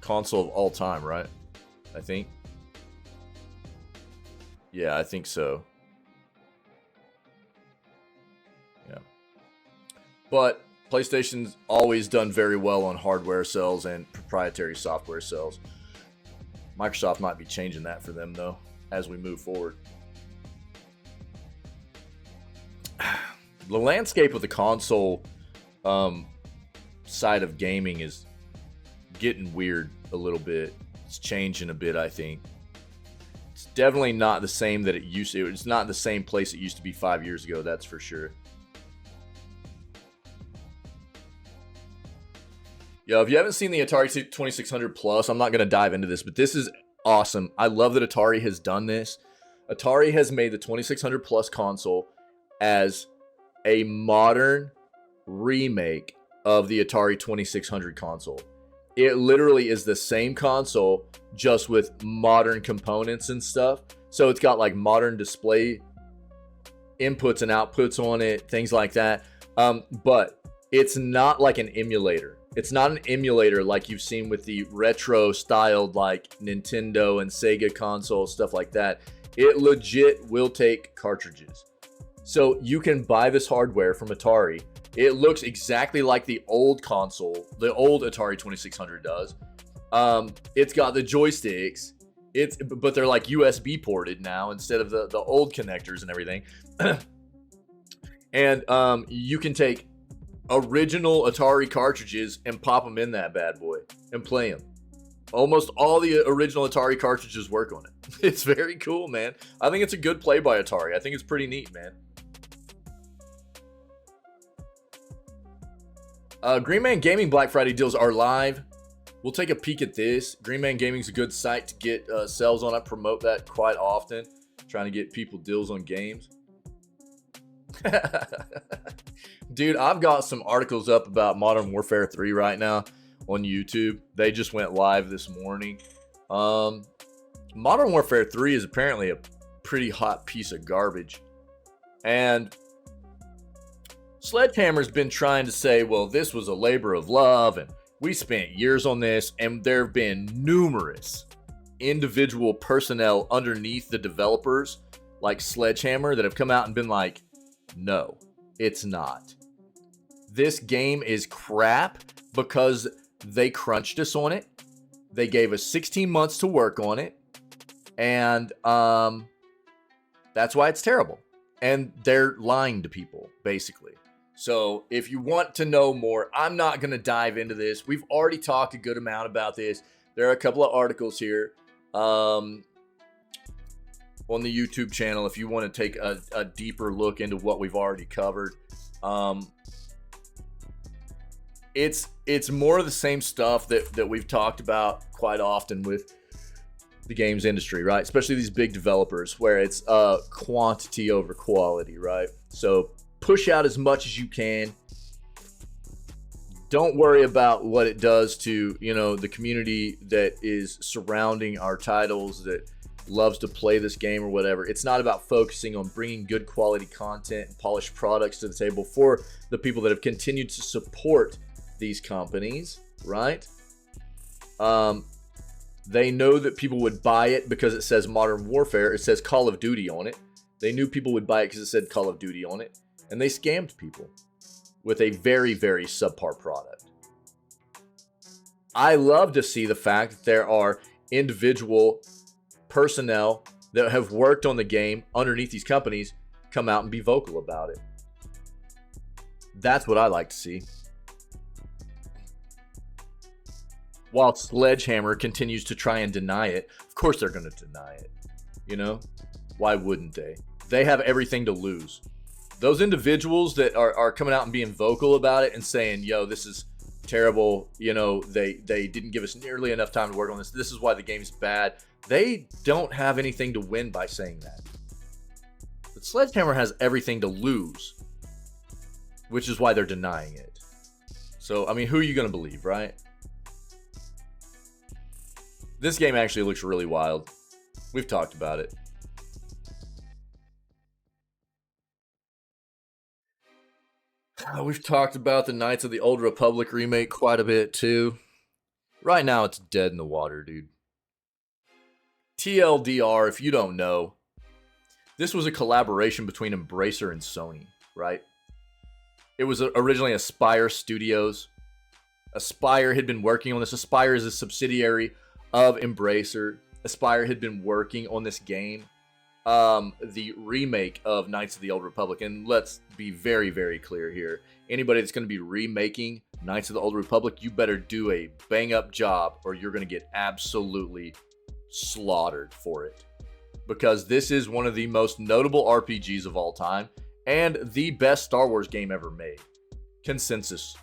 console of all time, right? I think. Yeah, I think so. Yeah. But PlayStation's always done very well on hardware sales and proprietary software sales. Microsoft might be changing that for them, though, as we move forward. The landscape of the console side of gaming is getting weird a little bit. It's changing a bit, I think. It's definitely not the same that it used to. It's not the same place it used to be 5 years ago, that's for sure. Yo, if you haven't seen the Atari 2600 Plus, I'm not going to dive into this, but this is awesome. I love that Atari has done this. Atari has made the 2600 Plus console as a modern remake of the Atari 2600 console. It literally is the same console, just with modern components and stuff. So it's got like modern display inputs and outputs on it, things like that. But it's not like an emulator. It's not an emulator like you've seen with the retro styled like Nintendo and Sega consoles, stuff like that. It legit will take cartridges. So you can buy this hardware from Atari. It looks exactly like the old console, the old Atari 2600 does. It's got the joysticks. But they're like USB ported now instead of the old connectors and everything. And you can take original Atari cartridges and pop them in that bad boy and play them. Almost all the original Atari cartridges work on it. It's very cool, man. I think it's a good play by Atari. I think it's pretty neat, man. Green Man Gaming Black Friday deals are live. We'll take a peek at this. Green Man Gaming's a good site to get sales on. I promote that quite often, trying to get people deals on games. Dude, I've got some articles up about Modern Warfare 3 right now on YouTube. They just went live this morning. Modern Warfare 3 is apparently a pretty hot piece of garbage. And Sledgehammer's been trying to say, well, this was a labor of love, and we spent years on this, and there have been numerous individual personnel underneath the developers, like Sledgehammer, that have come out and been like, no, it's not. This game is crap because they crunched us on it. They gave us 16 months to work on it, and that's why it's terrible. And they're lying to people, basically. So if you want to know more, I'm not going to dive into this. We've already talked a good amount about this. There are a couple of articles here on the YouTube channel if you want to take a deeper look into what we've already covered. It's more of the same stuff that we've talked about quite often with the games industry, right? Especially these big developers where it's quantity over quality, right? So push out as much as you can. Don't worry about what it does to, you know, the community that is surrounding our titles, that loves to play this game or whatever. It's not about focusing on bringing good quality content and polished products to the table for the people that have continued to support these companies, right? They know that people would buy it because it says Modern Warfare. It says Call of Duty on it. They knew people would buy it because it said Call of Duty on it. And they scammed people with a very, very subpar product. I love to see the fact that there are individual personnel that have worked on the game underneath these companies come out and be vocal about it. That's what I like to see. While Sledgehammer continues to try and deny it, of course they're going to deny it. You know? Why wouldn't they? They have everything to lose. Those individuals that are coming out and being vocal about it and saying, yo, this is terrible, you know, they didn't give us nearly enough time to work on this. This is why the game's bad. They don't have anything to win by saying that. But Sledgehammer has everything to lose, which is why they're denying it. So, I mean, who are you going to believe, right? This game actually looks really wild. We've talked about it. We've talked about the Knights of the Old Republic remake quite a bit too. Right now it's dead in the water, dude. TLDR, if you don't know, this was a collaboration between Embracer and Sony, right? It was originally Aspyr Studios. Aspyr had been working on this. Aspyr is a subsidiary of Embracer. Aspyr had been working on this game, the remake of Knights of the Old Republic. And let's be very, very clear here. Anybody that's going to be remaking Knights of the Old Republic, you better do a bang-up job or you're going to get absolutely slaughtered for it. Because this is one of the most notable RPGs of all time and the best Star Wars game ever made. Consensus.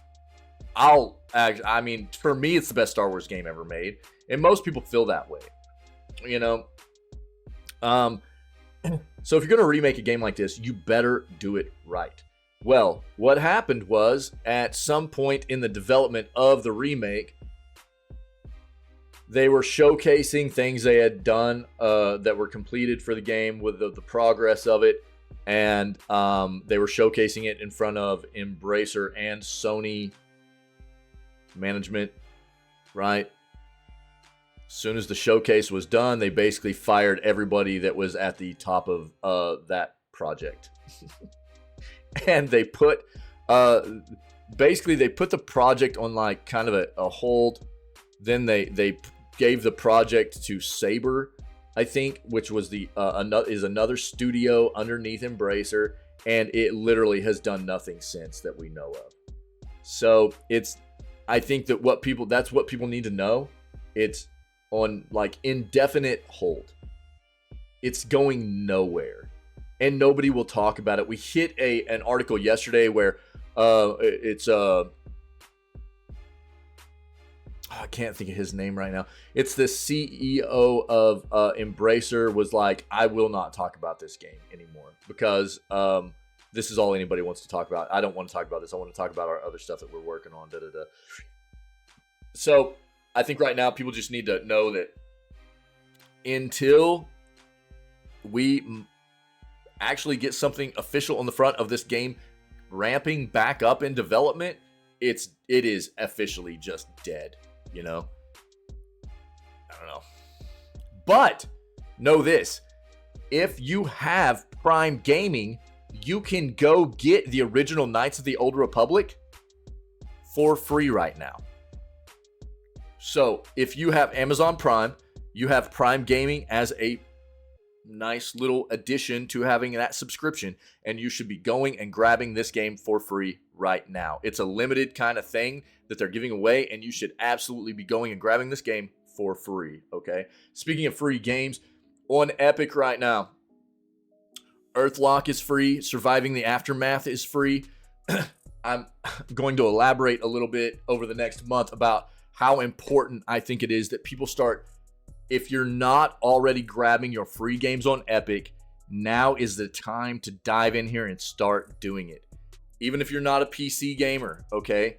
I mean, for me, it's the best Star Wars game ever made. And most people feel that way. You know? So if you're going to remake a game like this, you better do it right. Well, what happened was, at some point in the development of the remake, they were showcasing things they had done that were completed for the game with the progress of it. And they were showcasing it in front of Embracer and Sony management, right? As soon as the showcase was done, they basically fired everybody that was at the top of that project. And they put, basically they put the project on like kind of a hold. Then they gave the project to Saber, I think, which was another studio underneath Embracer, and it literally has done nothing since that we know of. So I think that that's what people need to know. It's on like indefinite hold. It's going nowhere, and nobody will talk about it. We hit an article yesterday where I can't think of his name right now. It's the CEO of Embracer was like, I will not talk about this game anymore because this is all anybody wants to talk about. I don't want to talk about this. I want to talk about our other stuff that we're working on. So I think right now people just need to know that until we actually get something official on the front of this game ramping back up in development, it is officially just dead, you know? I don't know. But know this, if you have Prime Gaming, you can go get the original Knights of the Old Republic for free right now. So if you have Amazon Prime, you have Prime Gaming as a nice little addition to having that subscription, and you should be going and grabbing this game for free right now. It's a limited kind of thing that they're giving away, and you should absolutely be going and grabbing this game for free, okay? Speaking of free games, on Epic right now, Earthlock is free, Surviving the Aftermath is free. I'm going to elaborate a little bit over the next month about how important I think it is that people start if you're not already grabbing your free games on Epic, now is the time to dive in here and start doing it. Even if you're not a PC gamer, okay?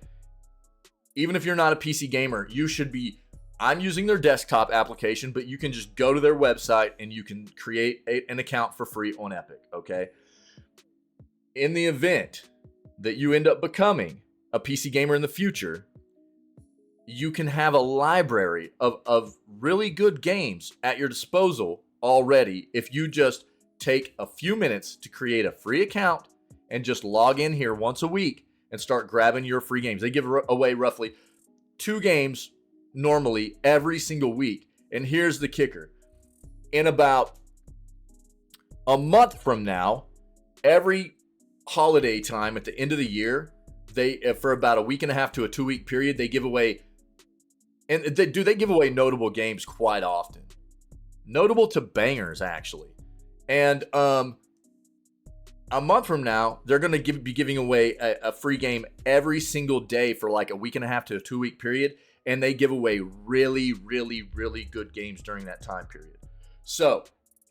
Even if you're not a PC gamer, you should be. I'm using their desktop application, but you can just go to their website and you can create an account for free on Epic, okay? In the event that you end up becoming a PC gamer in the future, you can have a library of really good games at your disposal already if you just take a few minutes to create a free account and just log in here once a week and start grabbing your free games. They give away roughly 2 games normally every single week. And here's the kicker. In about a month from now, every holiday time at the end of the year, they for about a week and a half to a 2-week period, they give away, and they give away notable games quite often. Notable to bangers, actually. And a month from now, they're going to be giving away a free game every single day for like a week and a half to a 2-week period. And they give away really, really, really good games during that time period. So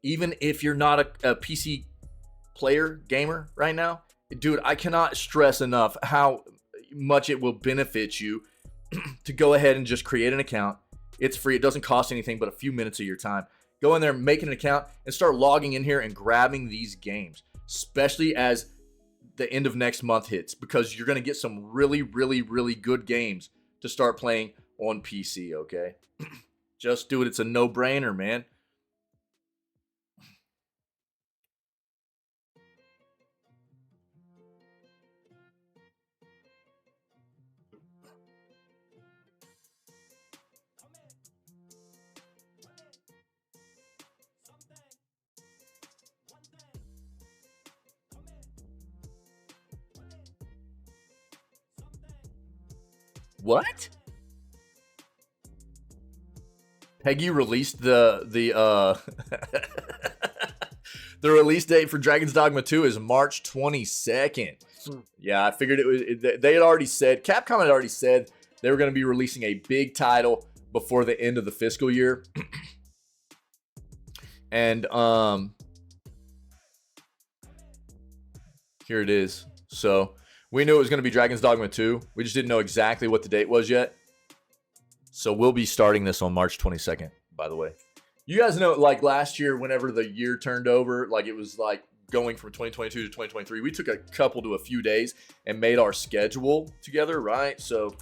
even if you're not a PC player, gamer right now, dude, I cannot stress enough how much it will benefit you to go ahead and just create an account. It's free. It doesn't cost anything but a few minutes of your time. Go in there, make an account, and start logging in here and grabbing these games, especially as the end of next month hits, because you're going to get some really, really, really good games to start playing on PC, okay? Just do it. It's a no-brainer, man. What? Peggy released the the release date for Dragon's Dogma 2 is March 22nd. Yeah, I figured it was. They had already said, Capcom had already said they were going to be releasing a big title before the end of the fiscal year. And here it is. So we knew it was going to be Dragon's Dogma 2. We just didn't know exactly what the date was yet. So we'll be starting this on March 22nd, by the way. You guys know, like last year, whenever the year turned over, like it was like going from 2022 to 2023, we took a couple to a few days and made our schedule together, right? So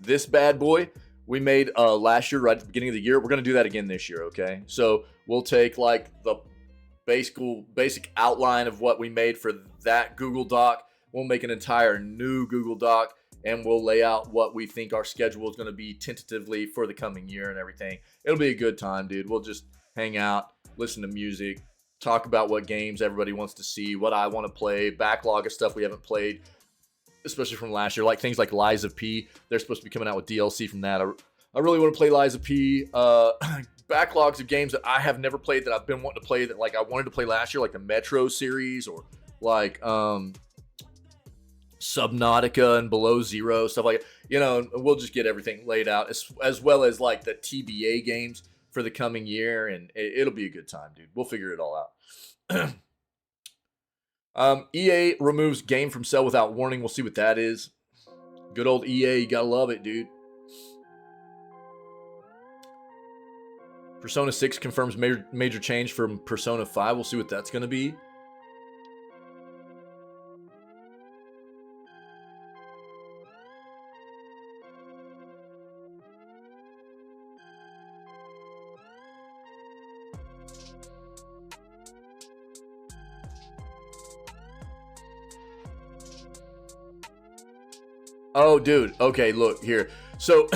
this bad boy we made last year, right at the beginning of the year. We're going to do that again this year, okay? So we'll take like the basic outline of what we made for that Google Doc. We'll make an entire new Google Doc, and we'll lay out what we think our schedule is going to be tentatively for the coming year and everything. It'll be a good time, dude. We'll just hang out, listen to music, talk about what games everybody wants to see, what I want to play, backlog of stuff we haven't played, especially from last year, like things like Lies of P. They're supposed to be coming out with DLC from that. I really want to play Lies of P. Backlogs of games that I have never played that I've been wanting to play that like I wanted to play last year, like the Metro series or like Subnautica and Below Zero, stuff like that. You know, we'll just get everything laid out as well as like the TBA games for the coming year, and it'll be a good time, dude. We'll figure it all out. EA removes game from sale without warning. We'll see what that is. Good old EA, you gotta love it, dude. Persona 6 confirms major change from Persona 5. We'll see what that's gonna be. Oh, dude. Okay, look here. So,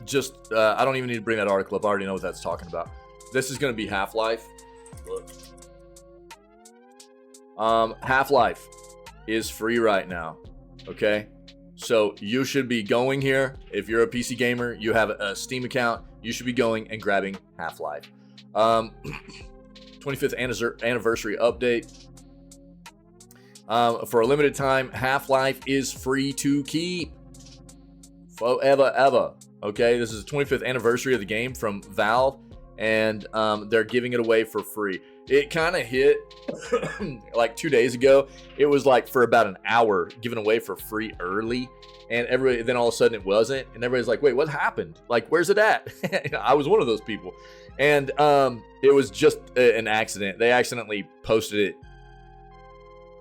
just, I don't even need to bring that article up. I already know what that's talking about. This is going to be Half-Life. Look. Half-Life is free right now. Okay? So, you should be going here. If you're a PC gamer, you have a Steam account, you should be going and grabbing Half-Life. 25th anniversary update. For a limited time, Half-Life is free to keep. Forever, ever. Okay, this is the 25th anniversary of the game from Valve, and they're giving it away for free. It kind of hit like 2 days ago. It was like for about an hour given away for free early, and everybody, then all of a sudden it wasn't, and everybody's like, wait, what happened? Like, where's it at? I was one of those people, and it was just an accident. They accidentally posted it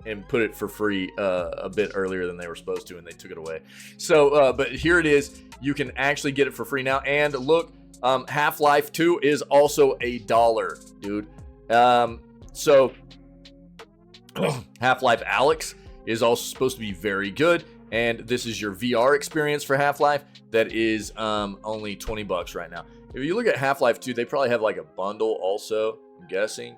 and put it for free a bit earlier than they were supposed to, and they took it away. So, but here it is. You can actually get it for free now. And look, Half-Life 2 is also $1, dude. So Half-Life Alyx is also supposed to be very good, and this is your VR experience for Half-Life that is only $20 right now. If you look at Half-Life 2, they probably have like a bundle also, I'm guessing.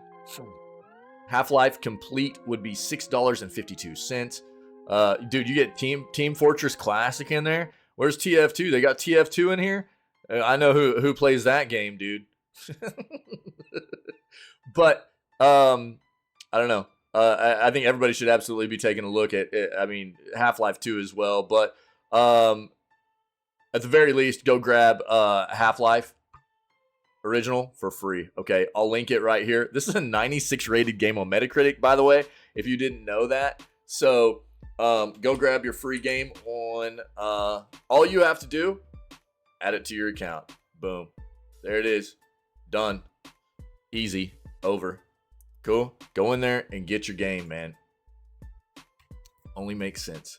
Half-Life Complete would be $6.52. Dude, you get Team Fortress Classic in there. Where's TF2? They got TF2 in here. I know who plays that game, dude. But I don't know. I think everybody should absolutely be taking a look at it. I mean, Half-Life 2 as well. But at the very least, go grab Half-Life Original for free. Okay, I'll link it right here. This is a 96 rated game on Metacritic, by the way, if you didn't know that. So go grab your free game on all you have to do, add it to your account. Boom, there it is. Done. Easy. Over. Cool. Go in there and get your game, man. Only makes sense.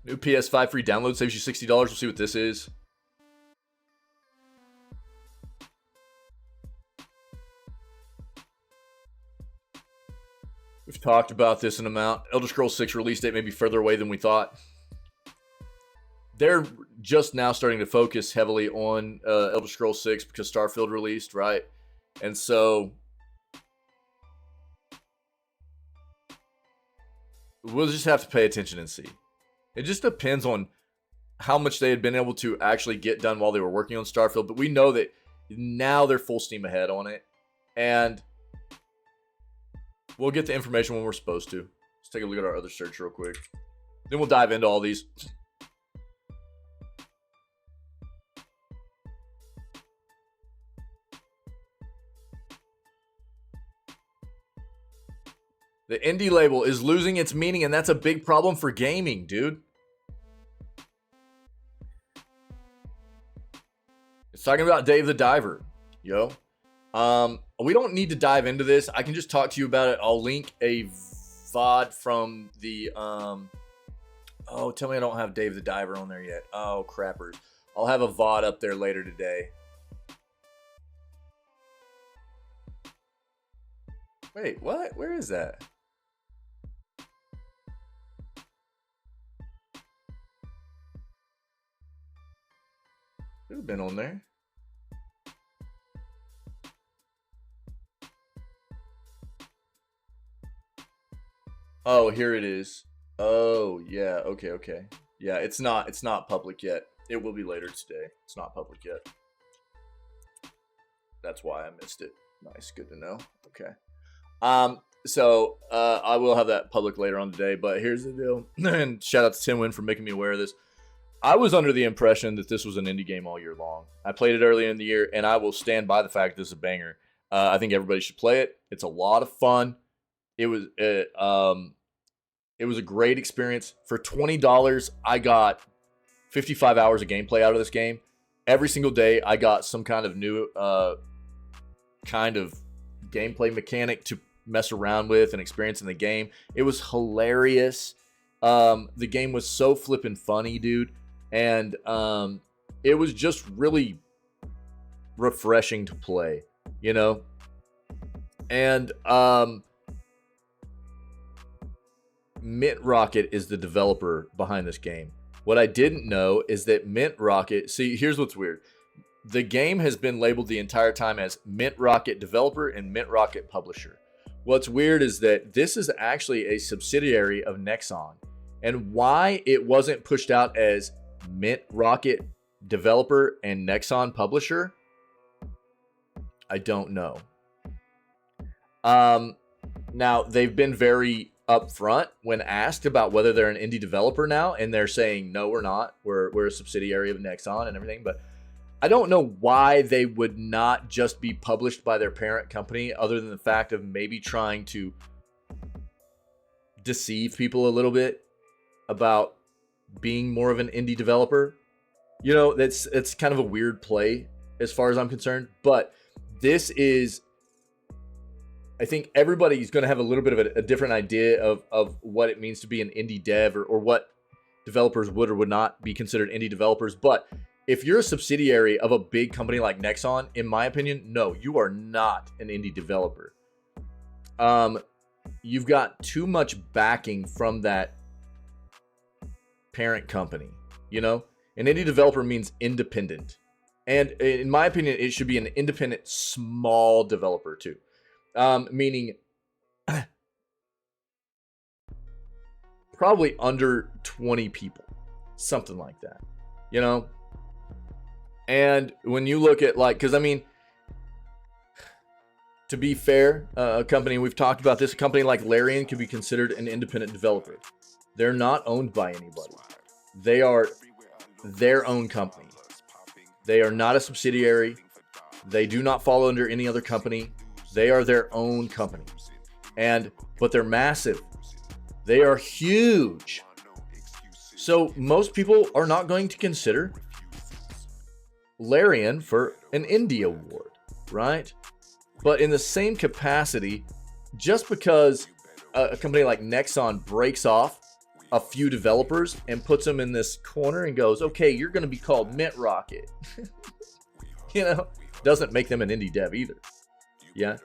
New PS5 free download saves you $60. We'll see what this is. We've talked about this an amount. Elder Scrolls 6 release date may be further away than we thought. They're just now starting to focus heavily on Elder Scrolls 6 because Starfield released, right? And so we'll just have to pay attention and see. It just depends on how much they had been able to actually get done while they were working on Starfield. But we know that now they're full steam ahead on it. And we'll get the information when we're supposed to. Let's take a look at our other search real quick. Then we'll dive into all these. The indie label is losing its meaning, and that's a big problem for gaming, dude. It's talking about Dave the Diver, yo. We don't need to dive into this. I can just talk to you about it. I'll link a VOD from the, oh, tell me I don't have Dave the Diver on there yet. Oh, crappers. I'll have a VOD up there later today. Wait, what? Where is that? Should have been on there. Oh, here it is. Oh, yeah. Okay, okay. Yeah, it's not public yet. It will be later today. It's not public yet. That's why I missed it. Nice, good to know. Okay. So I will have that public later on today, but here's the deal. And shout out to Tim Wynn for making me aware of this. I was under the impression that this was an indie game all year long. I played it earlier in the year, and I will stand by the fact this is a banger. I think everybody should play it. It's a lot of fun. It was a great experience. For $20, I got 55 hours of gameplay out of this game. Every single day, I got some kind of new kind of gameplay mechanic to mess around with and experience in the game. It was hilarious. The game was so flippin' funny, dude. And it was just really refreshing to play, you know? And Mint Rocket is the developer behind this game. What I didn't know is that Mint Rocket... See, here's what's weird. The game has been labeled the entire time as Mint Rocket Developer and Mint Rocket Publisher. What's weird is that this is actually a subsidiary of Nexon. And why it wasn't pushed out as Mint Rocket Developer and Nexon Publisher, I don't know. Now, they've been very upfront when asked about whether they're an indie developer now, and they're saying, no, we're not. We're a subsidiary of Nexon and everything, but I don't know why they would not just be published by their parent company, other than the fact of maybe trying to deceive people a little bit about being more of an indie developer. You know, it's kind of a weird play as far as I'm concerned, but this is, I think everybody's going to have a little bit of a different idea of what it means to be an indie dev, or what developers would or would not be considered indie developers. But if you're a subsidiary of a big company like Nexon, in my opinion, no, you are not an indie developer. You've got too much backing from that parent company. You know, an indie developer means independent. And in my opinion, it should be an independent, small developer too. Meaning probably under 20 people, something like that, you know? And when you look at, like, because I mean, to be fair, a company, we've talked about this, a company like Larian could be considered an independent developer. They're not owned by anybody. They are their own company. They are not a subsidiary. They do not fall under any other company. They are their own company. But they're massive. They are huge. So most people are not going to consider Larian for an indie award, right? But in the same capacity, just because a company like Nexon breaks off a few developers and puts them in this corner and goes, okay, you're going to be called Mint Rocket, you know, doesn't make them an indie dev either. Yeah.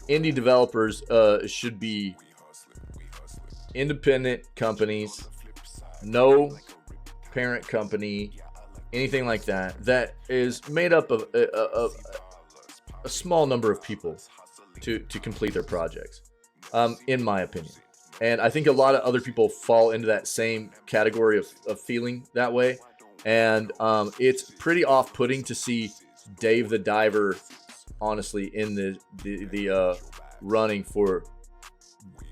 Indie developers should be independent companies, no parent company, anything like that, that is made up of a small number of people to complete their projects, in my opinion. And I think a lot of other people fall into that same category of feeling that way. And it's pretty off-putting to see Dave the Diver, honestly, in the running for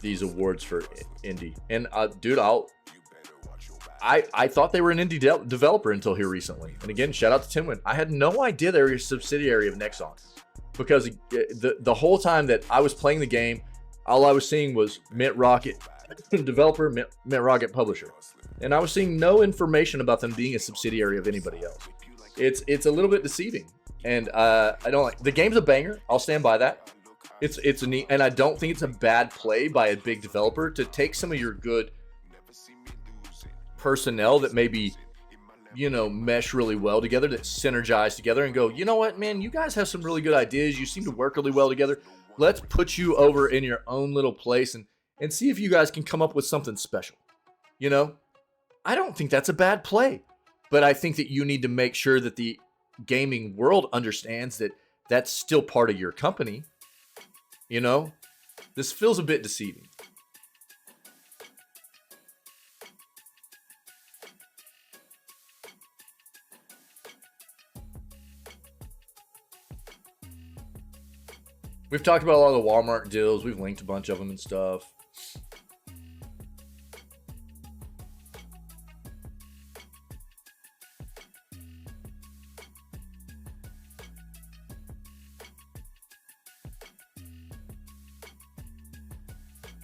these awards for indie. And dude, I thought they were an indie developer until here recently. And again, shout out to Timwin. I had no idea they were a subsidiary of Nexon, because the whole time that I was playing the game, all I was seeing was Mint Rocket developer, Mint Rocket publisher, and I was seeing no information about them being a subsidiary of anybody else. It's a little bit deceiving, and I don't like. The game's a banger. I'll stand by that. It's a neat, and I don't think it's a bad play by a big developer to take some of your good personnel that maybe, you know, mesh really well together, that synergize together, and go, you know what, man, you guys have some really good ideas. You seem to work really well together. Let's put you over in your own little place and see if you guys can come up with something special. You know, I don't think that's a bad play, but I think that you need to make sure that the gaming world understands that that's still part of your company. You know, this feels a bit deceiving. We've talked about a lot of the Walmart deals. We've linked a bunch of them and stuff.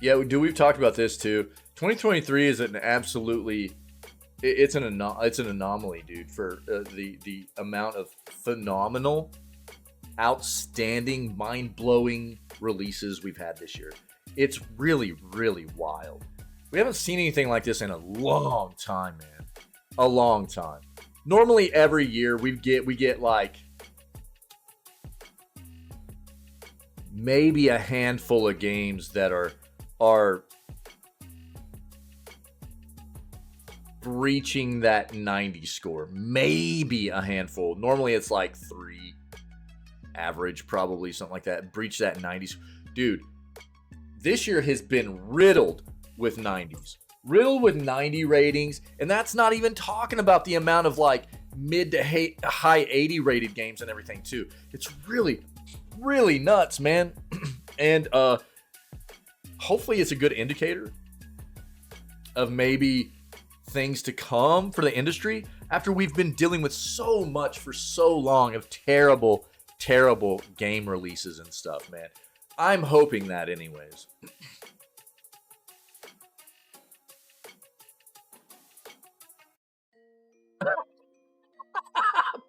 Yeah, we've talked about this too. 2023 is an absolutely, it's an anomaly, dude, for the amount of phenomenal, outstanding, mind-blowing releases we've had this year. It's really, really wild. We haven't seen anything like this in a long time, man. A long time. Normally every year we get like maybe a handful of games that are breaching that 90 score. Maybe a handful. Normally it's like 3 average, probably something like that. Breach that 90s. Dude, this year has been riddled with 90s. Riddled with 90 ratings, and that's not even talking about the amount of like mid to high 80 rated games and everything too. It's really, really nuts, man. And hopefully it's a good indicator of maybe things to come for the industry after we've been dealing with so much for so long of terrible game releases and stuff, man. I'm hoping that anyways.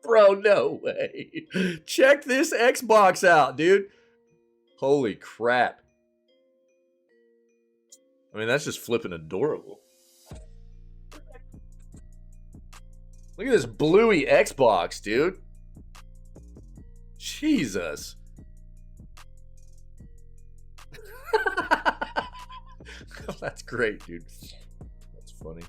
Bro, no way. Check this Xbox out, dude. Holy crap. I mean, that's just flipping adorable. Look at this bluey Xbox, dude. Jesus. That's great, dude. That's funny.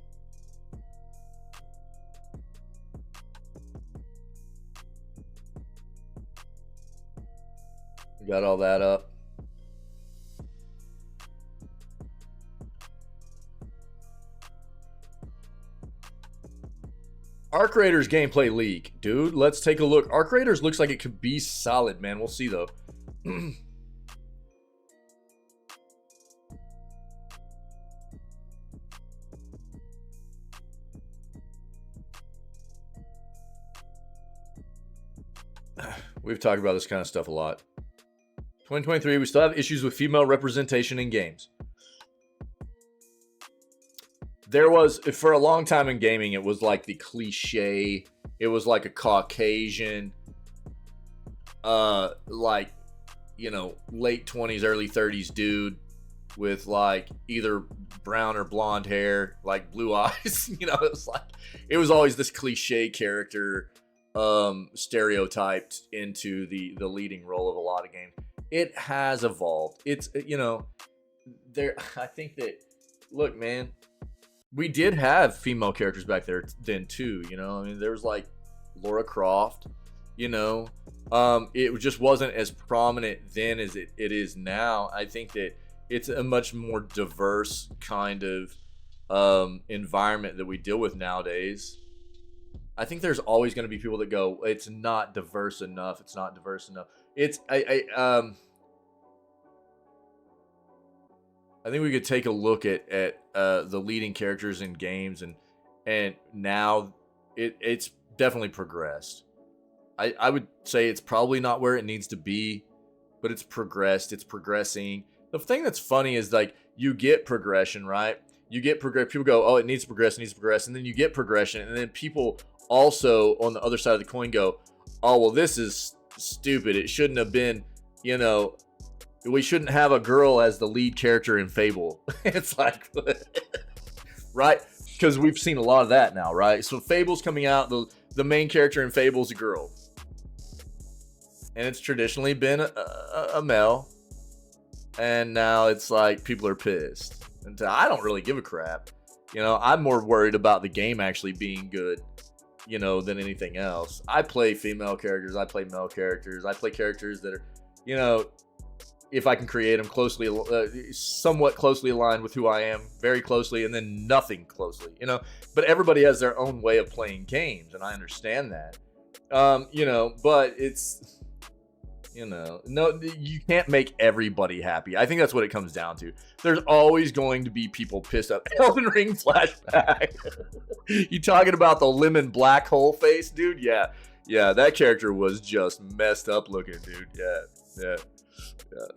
We got all that up. Arc Raiders gameplay leak. Dude, let's take a look. Arc Raiders looks like it could be solid, man. We'll see, though. We've talked about this kind of stuff a lot. 2023, we still have issues with female representation in games. There was, for a long time in gaming, it was like the cliche. It was like a Caucasian, like, you know, late 20s, early 30s dude with like either brown or blonde hair, like blue eyes. You know, it was always this cliche character, stereotyped into the leading role of a lot of games. It has evolved. It's, you know, I think that, look, man, we did have female characters back there then too, you know. I mean, there was like Lara Croft, you know. It just wasn't as prominent then as it is now. I think that it's a much more diverse kind of environment that we deal with nowadays. I think there's always going to be people that go, it's not diverse enough. It's not diverse enough. I think we could take a look at the leading characters in games, and now it's definitely progressed. I would say it's probably not where it needs to be, but it's progressed. It's progressing. The thing that's funny is, like, you get progression, right? You get people go, oh, it needs to progress, and then you get progression, and then people also on the other side of the coin go, oh, well, this is stupid. It shouldn't have been, you know, we shouldn't have a girl as the lead character in Fable. It's like, right? Because we've seen a lot of that now, right? So Fable's coming out, the main character in Fable's a girl. And it's traditionally been a male. And now it's like people are pissed. And I don't really give a crap. You know, I'm more worried about the game actually being good, you know, than anything else. I play female characters. I play male characters. I play characters that are, you know, if I can create them closely, somewhat closely aligned with who I am, very closely, and then nothing closely, you know. But everybody has their own way of playing games, and I understand that. You know, but it's, you know, no, you can't make everybody happy. I think that's what it comes down to. There's always going to be people pissed off. Elden Ring flashback. You talking about the lemon black hole face, dude? Yeah, that character was just messed up looking, dude. Yeah,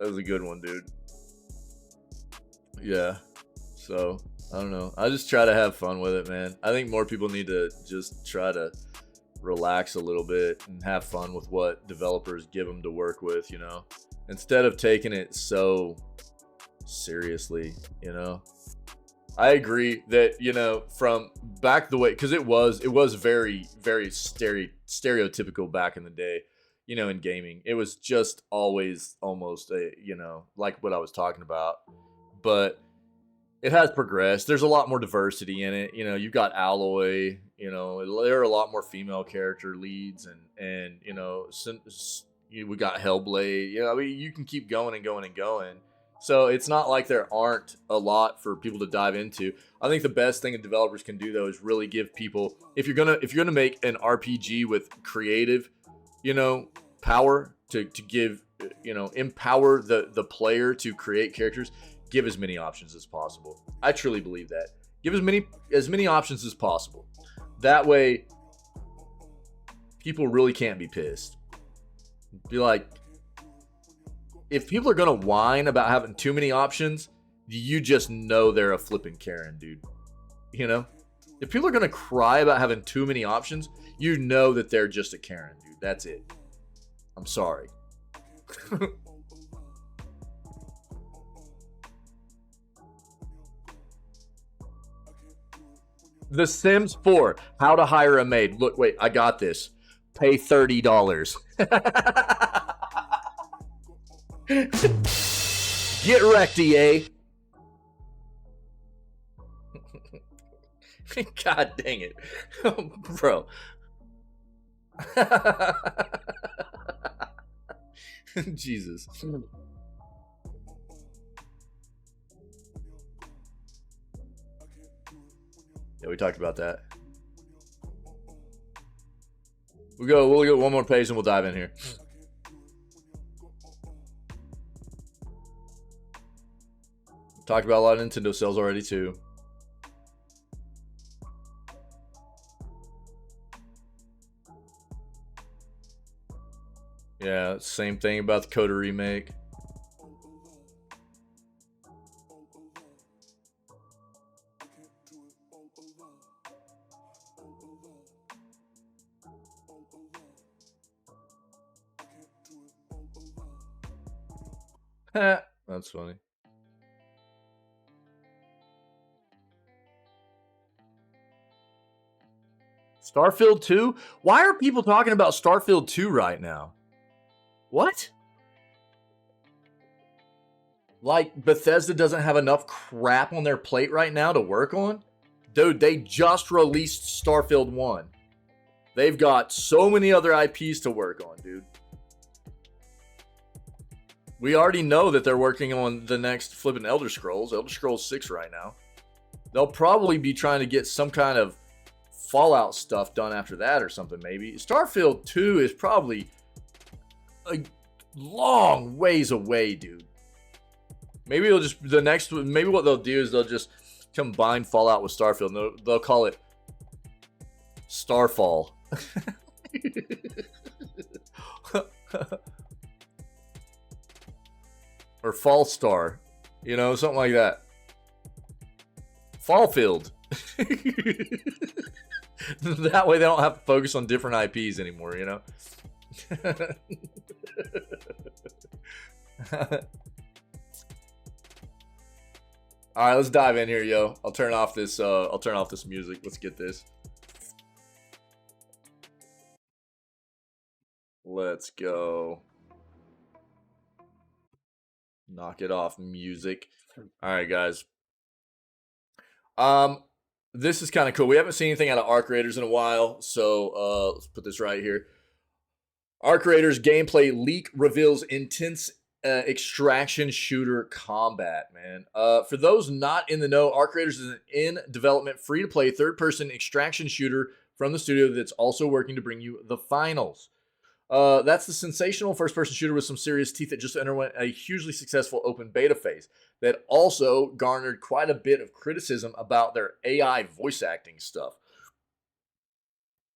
that was a good one, dude. Yeah, so I don't know. I just try to have fun with it, man. I think more people need to just try to relax a little bit and have fun with what developers give them to work with, you know, instead of taking it so seriously, you know. I agree that, you know, from back the way, because it was very, very stereotypical back in the day. You know, in gaming, it was just always almost a, you know, like what I was talking about, but it has progressed. There's a lot more diversity in it. You know, you've got Alloy, you know, there are a lot more female character leads, and you know, we got Hellblade. You know, I mean, you can keep going and going and going. So it's not like there aren't a lot for people to dive into. I think the best thing that developers can do, though, is really give people, if you're gonna make an RPG with creative, you know, power to give, you know, empower the player to create characters, give as many options as possible. I truly believe that. Give as many options as possible. That way, people really can't be pissed. Be like, if people are gonna whine about having too many options, you just know they're a flipping Karen, dude. You know? If people are gonna cry about having too many options, you know that they're just a Karen, dude. That's it. I'm sorry. The Sims 4, how to hire a maid. Look, wait, I got this. Pay $30. Get wrecked, EA. God dang it. Bro. Jesus. Yeah, we talked about that. We'll get one more page and we'll dive in here. Talked about a lot of Nintendo sales already too. Yeah, same thing about the Coda remake. That's funny. Starfield 2? Why are people talking about Starfield 2 right now? What? Like, Bethesda doesn't have enough crap on their plate right now to work on? Dude, they just released Starfield 1. They've got so many other IPs to work on, dude. We already know that they're working on the next flipping Elder Scrolls 6 right now. They'll probably be trying to get some kind of Fallout stuff done after that or something, maybe. Starfield 2 is probably a long ways away, dude. Maybe it'll just, maybe what they'll do is they'll just combine Fallout with Starfield. And they'll call it Starfall. Or Fall Star, you know, something like that. Fallfield. That way they don't have to focus on different IPs anymore, you know? All right, let's dive in here, yo. I'll turn off this music. Let's get this. Let's go. Knock it off, music. All right, guys. This is kind of cool. We haven't seen anything out of Arc Raiders in a while, so let's put this right here. Arc Raiders gameplay leak reveals intense extraction shooter combat, man. For those not in the know, Arc Raiders is an in-development, free-to-play, third-person extraction shooter from the studio that's also working to bring you the finals. That's the sensational first-person shooter with some serious teeth that just underwent a hugely successful open beta phase that also garnered quite a bit of criticism about their AI voice acting stuff.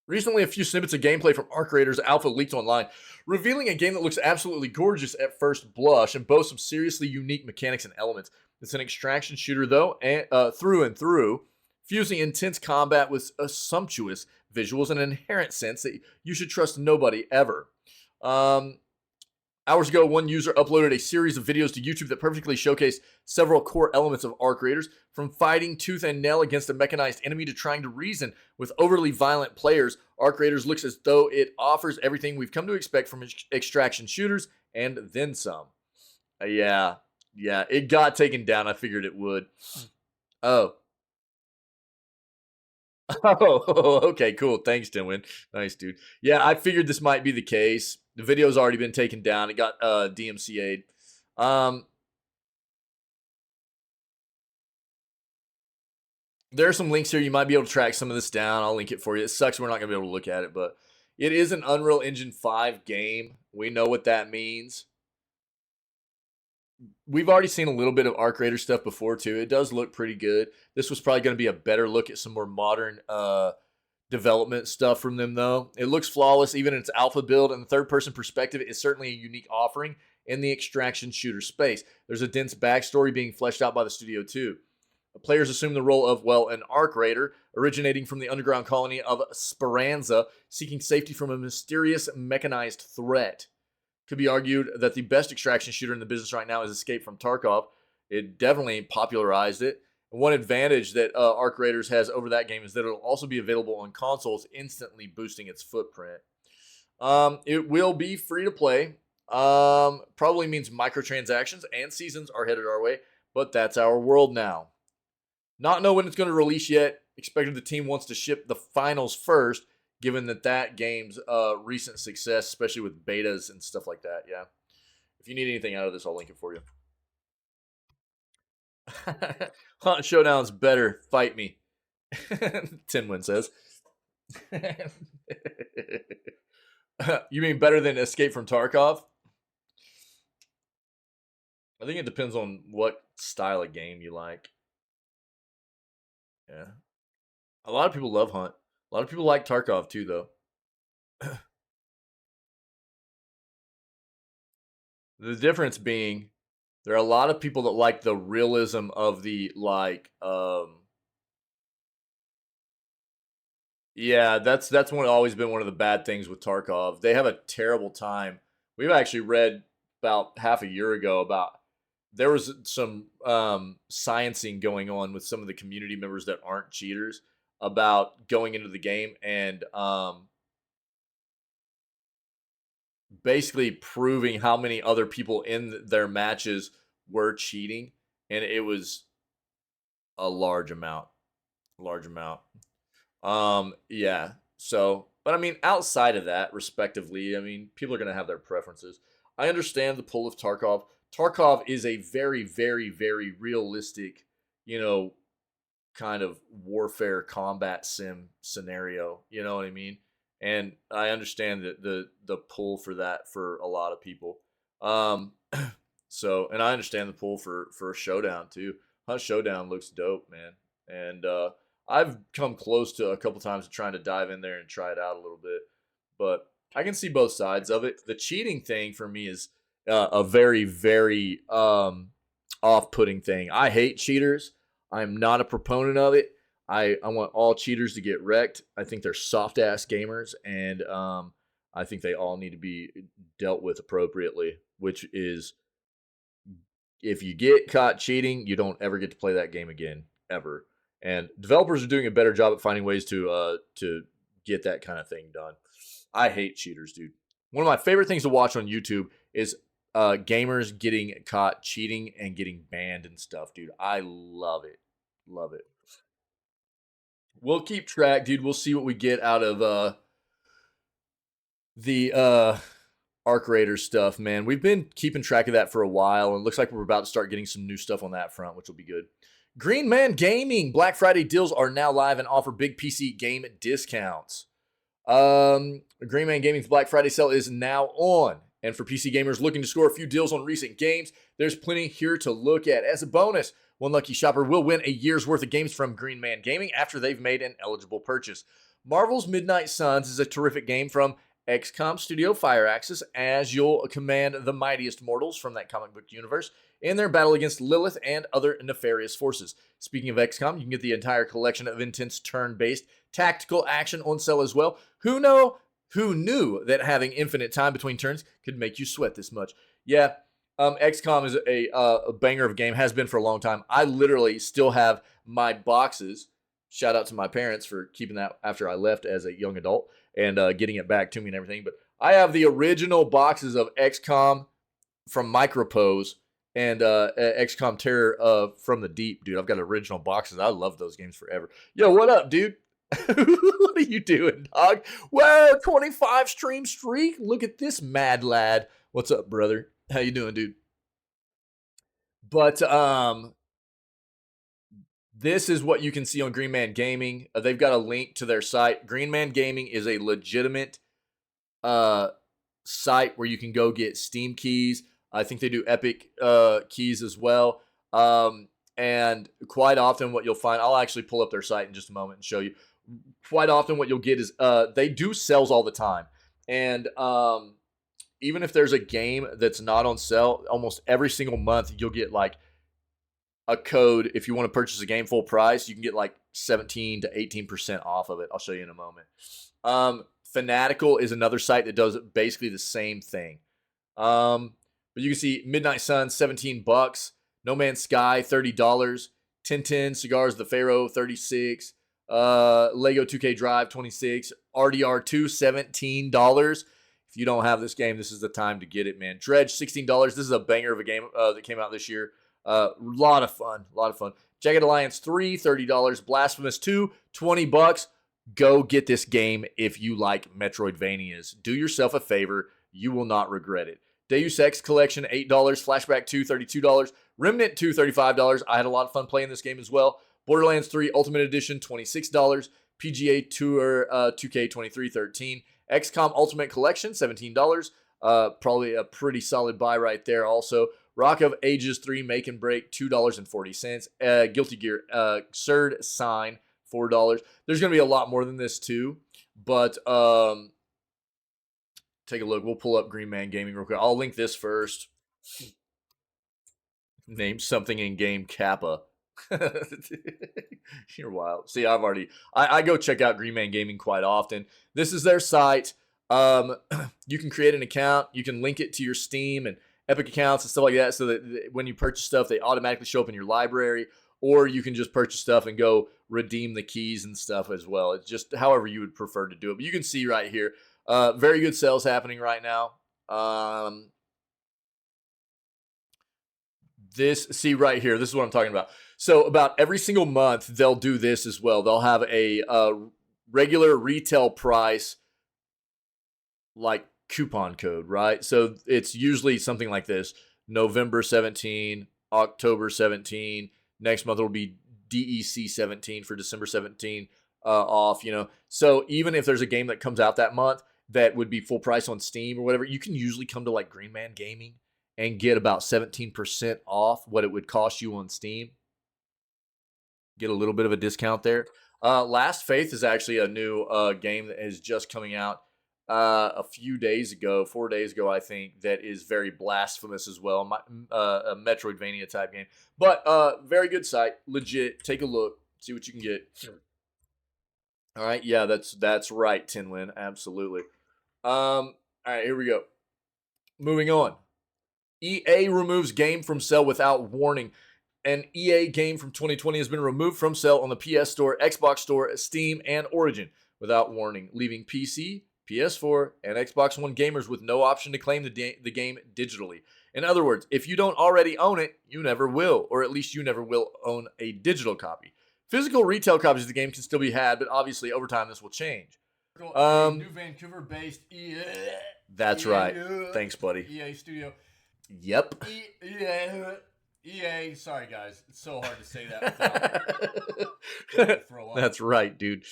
Recently, a few snippets of gameplay from Arc Raiders Alpha leaked online, revealing a game that looks absolutely gorgeous at first blush and boasts some seriously unique mechanics and elements. It's an extraction shooter, though, through and through, fusing intense combat with sumptuous visuals and an inherent sense that you should trust nobody ever. Hours ago, one user uploaded a series of videos to YouTube that perfectly showcased several core elements of Arc Raiders, from fighting tooth and nail against a mechanized enemy to trying to reason with overly violent players. Arc Raiders looks as though it offers everything we've come to expect from extraction shooters, and then some. Yeah, it got taken down. I figured it would. Oh, okay, cool. Thanks, Tinwin. Nice, dude. Yeah, I figured this might be the case. The video's already been taken down. It got DMCA'd. There are some links here. You might be able to track some of this down. I'll link it for you. It sucks we're not going to be able to look at it, but it is an Unreal Engine 5 game. We know what that means. we've already seen a little bit of Arc Raider stuff before too. It does look pretty good. This was probably going to be a better look at some more modern development stuff from them, though. It looks flawless, even in its alpha build, and the third-person perspective is certainly a unique offering in the extraction shooter space. There's a dense backstory being fleshed out by the studio, too. Players assume the role of, well, an Arc Raider, originating from the underground colony of Speranza, seeking safety from a mysterious mechanized threat. Could be argued that the best extraction shooter in the business right now is Escape from Tarkov. It definitely popularized it. And one advantage that Arc Raiders has over that game is that it'll also be available on consoles, instantly boosting its footprint. It will be free to play. Probably means microtransactions and seasons are headed our way, but that's our world now. Not know when it's going to release yet. Expected the team wants to ship the finals first, given that game's recent success, especially with betas and stuff like that. Yeah. If you need anything out of this, I'll link it for you. Hunt Showdown's better. Fight me. Tinwin says. You mean better than Escape from Tarkov? I think it depends on what style of game you like. Yeah. A lot of people love Hunt. A lot of people like Tarkov too, though. The difference being there are a lot of people that like the realism of the yeah, that's always been one of the bad things with Tarkov. They have a terrible time. We've actually read about half a year ago about there was some sciencing going on with some of the community members that aren't cheaters about going into the game and basically proving how many other people in their matches were cheating, and it was a large amount. Yeah. So, but I mean, outside of that, respectively, I mean, people are going to have their preferences. I understand the pull of Tarkov. Tarkov is a very, very, very realistic, kind of warfare combat sim scenario. You know what I mean? And I understand that the pull for that for a lot of people. So, and I understand the pull for Showdown too. Hunt Showdown looks dope, man. And I've come close to a couple times trying to dive in there and try it out a little bit, but I can see both sides of it. The cheating thing for me is a very, very off-putting thing. I hate cheaters. I'm not a proponent of it. I want all cheaters to get wrecked. I think they're soft-ass gamers, and I think they all need to be dealt with appropriately, which is if you get caught cheating, you don't ever get to play that game again, ever. And developers are doing a better job at finding ways to get that kind of thing done. I hate cheaters, dude. One of my favorite things to watch on YouTube is gamers getting caught cheating and getting banned and stuff, dude. I love it. Love it. We'll keep track, dude. We'll see what we get out of the Arc Raider stuff, man. We've been keeping track of that for a while, and it looks like we're about to start getting some new stuff on that front, which will be good. Green Man Gaming Black Friday deals are now live and offer big PC game discounts. Green Man Gaming's Black Friday sale is now on. And for PC gamers looking to score a few deals on recent games, there's plenty here to look at. As a bonus, one lucky shopper will win a year's worth of games from Green Man Gaming after they've made an eligible purchase. Marvel's Midnight Suns is a terrific game from XCOM Studio Fireaxis, as you'll command the mightiest mortals from that comic book universe in their battle against Lilith and other nefarious forces. Speaking of XCOM, you can get the entire collection of intense turn-based tactical action on sale as well. Who knew that having infinite time between turns could make you sweat this much? Yeah, XCOM is a banger of a game, has been for a long time. I literally still have my boxes. Shout out to my parents for keeping that after I left as a young adult and getting it back to me and everything. But I have the original boxes of XCOM from Micropose and XCOM Terror from the Deep, dude. I've got original boxes. I love those games forever. Yo, what up, dude? What are you doing, dog? Whoa, 25 stream streak. Look at this mad lad. What's up, brother? How you doing, dude? But this is what you can see on Green Man Gaming. They've got a link to their site. Green Man Gaming is a legitimate site where you can go get Steam keys, I think they do Epic keys as well. And quite often what you'll find, I'll actually pull up their site in just a moment and show you. Quite often what you'll get is they do sales all the time. And even if there's a game that's not on sale, almost every single month you'll get like a code. If you want to purchase a game full price, you can get like 17 to 18% off of it. I'll show you in a moment. Fanatical is another site that does basically the same thing. But you can see Midnight Sun, $17. No Man's Sky, $30. 1010 Cigars the Pharaoh, $36. Lego 2K Drive, $26. RDR2, $17. If you don't have this game, this is the time to get it, man. Dredge, $16. This is a banger of a game that came out this year. Lot of fun. Jagged Alliance 3, $30. Blasphemous 2, $20. Go get this game if you like Metroidvanias. Do yourself a favor. You will not regret it. Deus Ex Collection, $8. Flashback 2, $32. Remnant 2, $35. I had a lot of fun playing this game as well. Borderlands 3 Ultimate Edition, $26. PGA Tour 2K23, $13. XCOM Ultimate Collection, $17. Probably a pretty solid buy right there also. Rock of Ages 3 Make and Break, $2.40. Guilty Gear Absurd Sign, $4. There's going to be a lot more than this too, but take a look. We'll pull up Green Man Gaming real quick. I'll link this first. Name something in game Kappa. You're wild. See, I go check out Green Man Gaming quite often. This is their site. You can create an account. You can link it to your Steam and Epic accounts and stuff like that, so that when you purchase stuff, they automatically show up in your library. Or you can just purchase stuff and go redeem the keys and stuff as well. It's just however you would prefer to do it. But you can see right here, very good sales happening right now. See right here, this is what I'm talking about. So about every single month, they'll do this as well. They'll have a regular retail price, like coupon code, right? So it's usually something like this: November 17, October 17. Next month it'll be DEC 17 for December 17 off. So even if there's a game that comes out that month that would be full price on Steam or whatever, you can usually come to like Green Man Gaming and get about 17% off what it would cost you on Steam. Get a little bit of a discount there. Last Faith is actually a new game that is just coming out a few days ago, 4 days ago, I think, that is very blasphemous as well. A Metroidvania type game. But very good site. Legit. Take a look. See what you can get. All right. Yeah, that's right, Tinwin. Absolutely. All right, here we go. Moving on. EA removes game from sale without warning. An EA game from 2020 has been removed from sale on the PS Store, Xbox Store, Steam, and Origin without warning, leaving PC, PS4, and Xbox One gamers with no option to claim the game digitally. In other words, if you don't already own it, you never will, or at least you never will own a digital copy. Physical retail copies of the game can still be had, but obviously over time this will change.
New Vancouver-based EA.
That's right. Thanks, buddy.
EA Studio.
Yep.
EA. Sorry, guys. It's so hard to say that without throw up.
That's right, dude.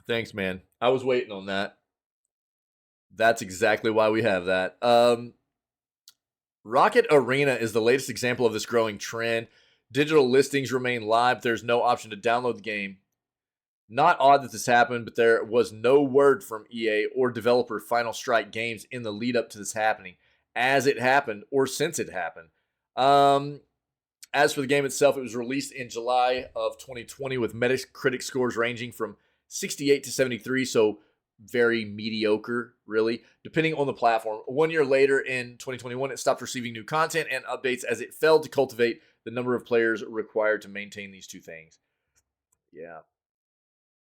Thanks, man. I was waiting on that. That's exactly why we have that. Rocket Arena is the latest example of this growing trend. Digital listings remain live. There's no option to download the game. Not odd that this happened, but there was no word from EA or developer Final Strike Games in the lead up to this happening, as it happened or since it happened. As for the game itself, it was released in July of 2020 with Metacritic scores ranging from 68 to 73, so very mediocre, really, depending on the platform. 1 year later, in 2021, it stopped receiving new content and updates as it failed to cultivate the number of players required to maintain these two things. Yeah.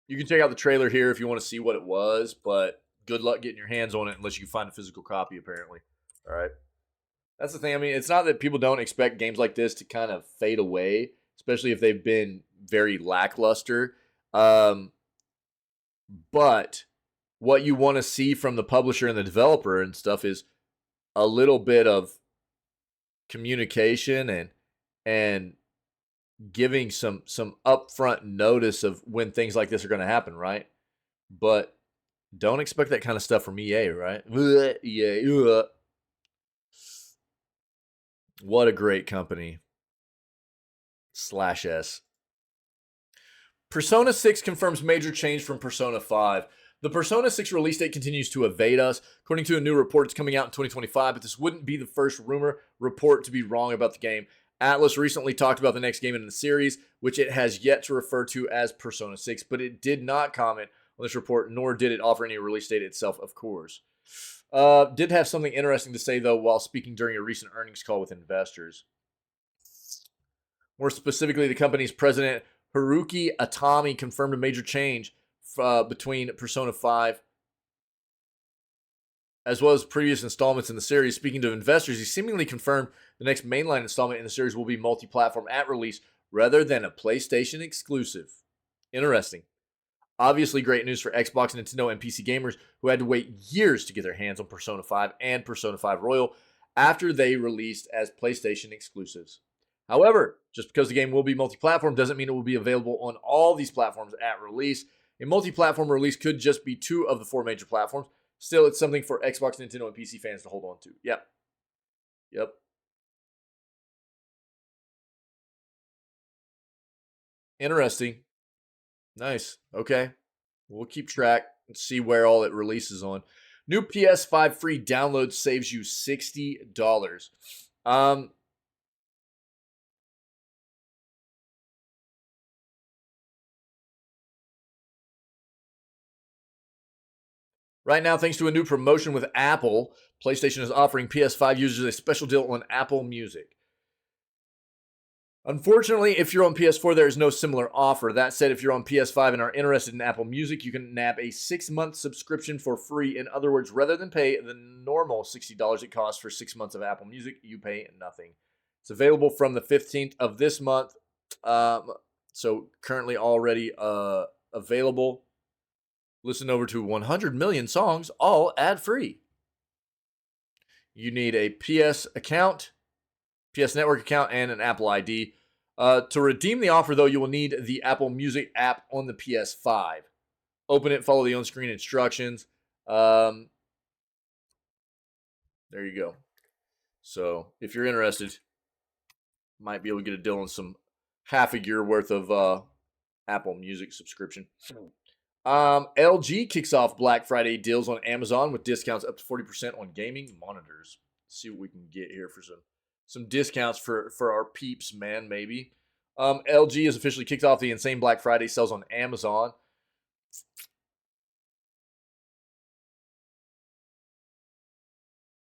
You can check out the trailer here if you want to see what it was, but good luck getting your hands on it unless you can find a physical copy, apparently. All right. That's the thing. I mean, it's not that people don't expect games like this to kind of fade away, especially if they've been very lackluster. But what you want to see from the publisher and the developer and stuff is a little bit of communication and giving some upfront notice of when things like this are going to happen, right? But don't expect that kind of stuff from EA, right? EA. What a great company. /S. Persona 6 confirms major change from Persona 5. The Persona 6 release date continues to evade us. According to a new report, it's coming out in 2025, but this wouldn't be the first rumor report to be wrong about the game. Atlus recently talked about the next game in the series, which it has yet to refer to as Persona 6, but it did not comment on this report, nor did it offer any release date itself, of course. Did have something interesting to say, though, while speaking during a recent earnings call with investors. More specifically, the company's president, Haruki Atami, confirmed a major change between Persona 5 as well as previous installments in the series. Speaking to investors, he seemingly confirmed the next mainline installment in the series will be multi-platform at release rather than a PlayStation exclusive. Interesting. Obviously great news for Xbox, Nintendo, and PC gamers who had to wait years to get their hands on Persona 5 and Persona 5 Royal after they released as PlayStation exclusives. However, just because the game will be multi-platform doesn't mean it will be available on all these platforms at release. A multi-platform release could just be 2 of the 4 major platforms. Still, it's something for Xbox, Nintendo, and PC fans to hold on to. Yep. Interesting. Nice. Okay. We'll keep track and see where all it releases on. New PS5 free download saves you $60. Right now, thanks to a new promotion with Apple, PlayStation is offering PS5 users a special deal on Apple Music. Unfortunately, if you're on PS4, there is no similar offer. That said, if you're on PS5 and are interested in Apple Music, you can nab a 6-month subscription for free. In other words, rather than pay the normal $60 it costs for 6 months of Apple Music, you pay nothing. It's available from the 15th of this month. So currently already available. Listen over to 100 million songs, all ad-free. You need a PS account, PS Network account, and an Apple ID. To redeem the offer, though, you will need the Apple Music app on the PS5. Open it, follow the on-screen instructions. There you go. So if you're interested, might be able to get a deal on some half a year worth of Apple Music subscription. LG kicks off Black Friday deals on Amazon with discounts up to 40% on gaming monitors. Let's see what we can get here for some discounts for our peeps, man, maybe. LG has officially kicked off the insane Black Friday sales on Amazon.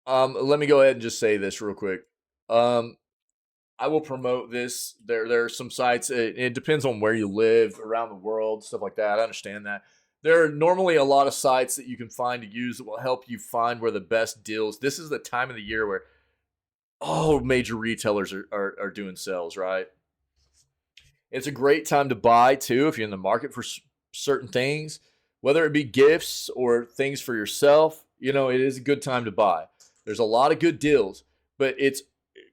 Let me go ahead and just say this real quick. I will promote this. There are some sites. It depends on where you live around the world, stuff like that. I understand that. There are normally a lot of sites that you can find to use that will help you find where the best deals. This is the time of the year where all major retailers are doing sales, right? It's a great time to buy too if you're in the market for certain things, whether it be gifts or things for yourself. You know, it is a good time to buy. There's a lot of good deals, but it's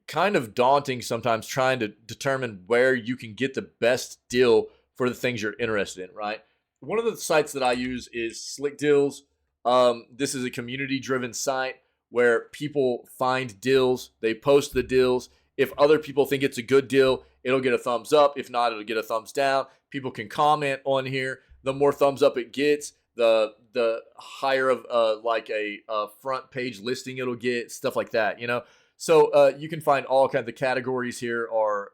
kind of daunting sometimes trying to determine where you can get the best deal for the things you're interested in, right? One of the sites that I use is Slick Deals. This is a community-driven site where people find deals. They post the deals. If other people think it's a good deal, it'll get a thumbs up. If not, it'll get a thumbs down. People can comment on here. The more thumbs up it gets, the higher of like a front page listing it'll get, stuff like that, you know? So you can find all kinds of categories here are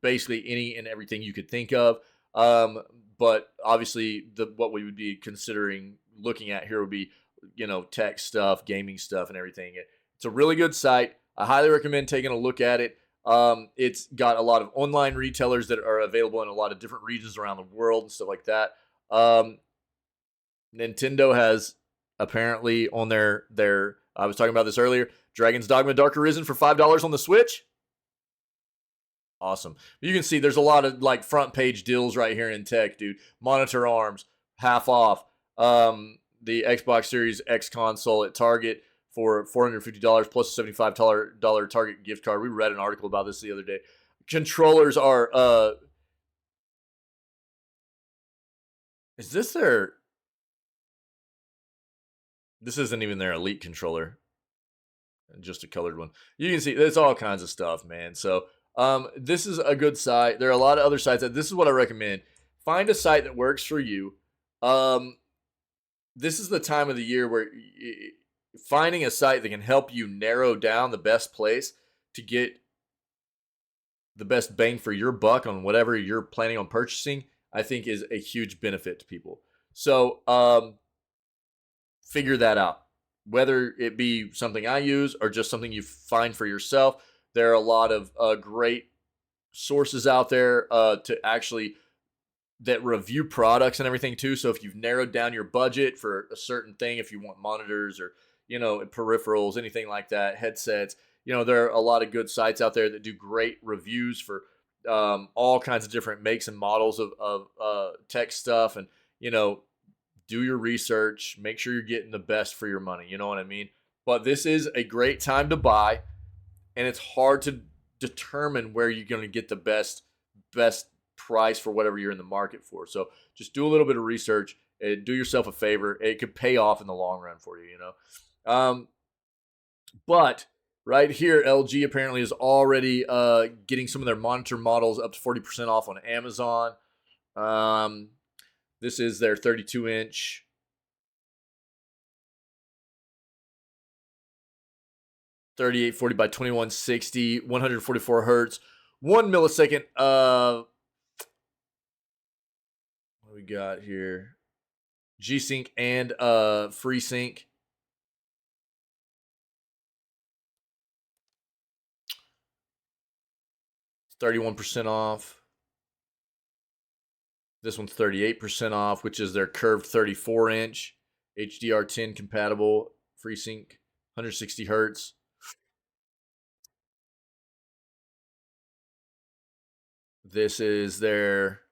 basically any and everything you could think of. But obviously what we would be considering looking at here would be, you know, tech stuff, gaming stuff, and everything. It's a really good site. I highly recommend taking a look at it. It's got a lot of online retailers that are available in a lot of different regions around the world and stuff like that. Nintendo has apparently on their I was talking about this earlier, Dragon's Dogma Dark Arisen for $5 on the Switch. Awesome. You can see there's a lot of like front page deals right here in tech, dude. Monitor arms, half off. The Xbox Series X console at Target for $450 plus a $75 Target gift card. We read an article about this the other day. Controllers are is this their this isn't even their Elite controller. just a colored one. You can see there's all kinds of stuff, man. So this is a good site. There are a lot of other sites. This is what I recommend. Find a site that works for you. This is the time of the year where finding a site that can help you narrow down the best place to get the best bang for your buck on whatever you're planning on purchasing, I think is a huge benefit to people. So figure that out. Whether it be something I use or just something you find for yourself, there are a lot of great sources out there to actually that review products and everything too. So if you've narrowed down your budget for a certain thing, if you want monitors or, you know, peripherals, anything like that, headsets, you know, there are a lot of good sites out there that do great reviews for all kinds of different makes and models of tech stuff. And, you know, do your research, make sure you're getting the best for your money. You know what I mean? But this is a great time to buy, and it's hard to determine where you're going to get the best price for whatever you're in the market for. So just do a little bit of research and do yourself a favor. It could pay off in the long run for you, you know. But right here, LG apparently is already getting some of their monitor models up to 40% off on Amazon. This is their 32-inch. $3840 by 2160, 144 hertz, 1 millisecond. What do we got here? G-Sync and FreeSync. It's 31% off. This one's 38% off, which is their curved 34-inch HDR10 compatible FreeSync, 160 hertz. This is their.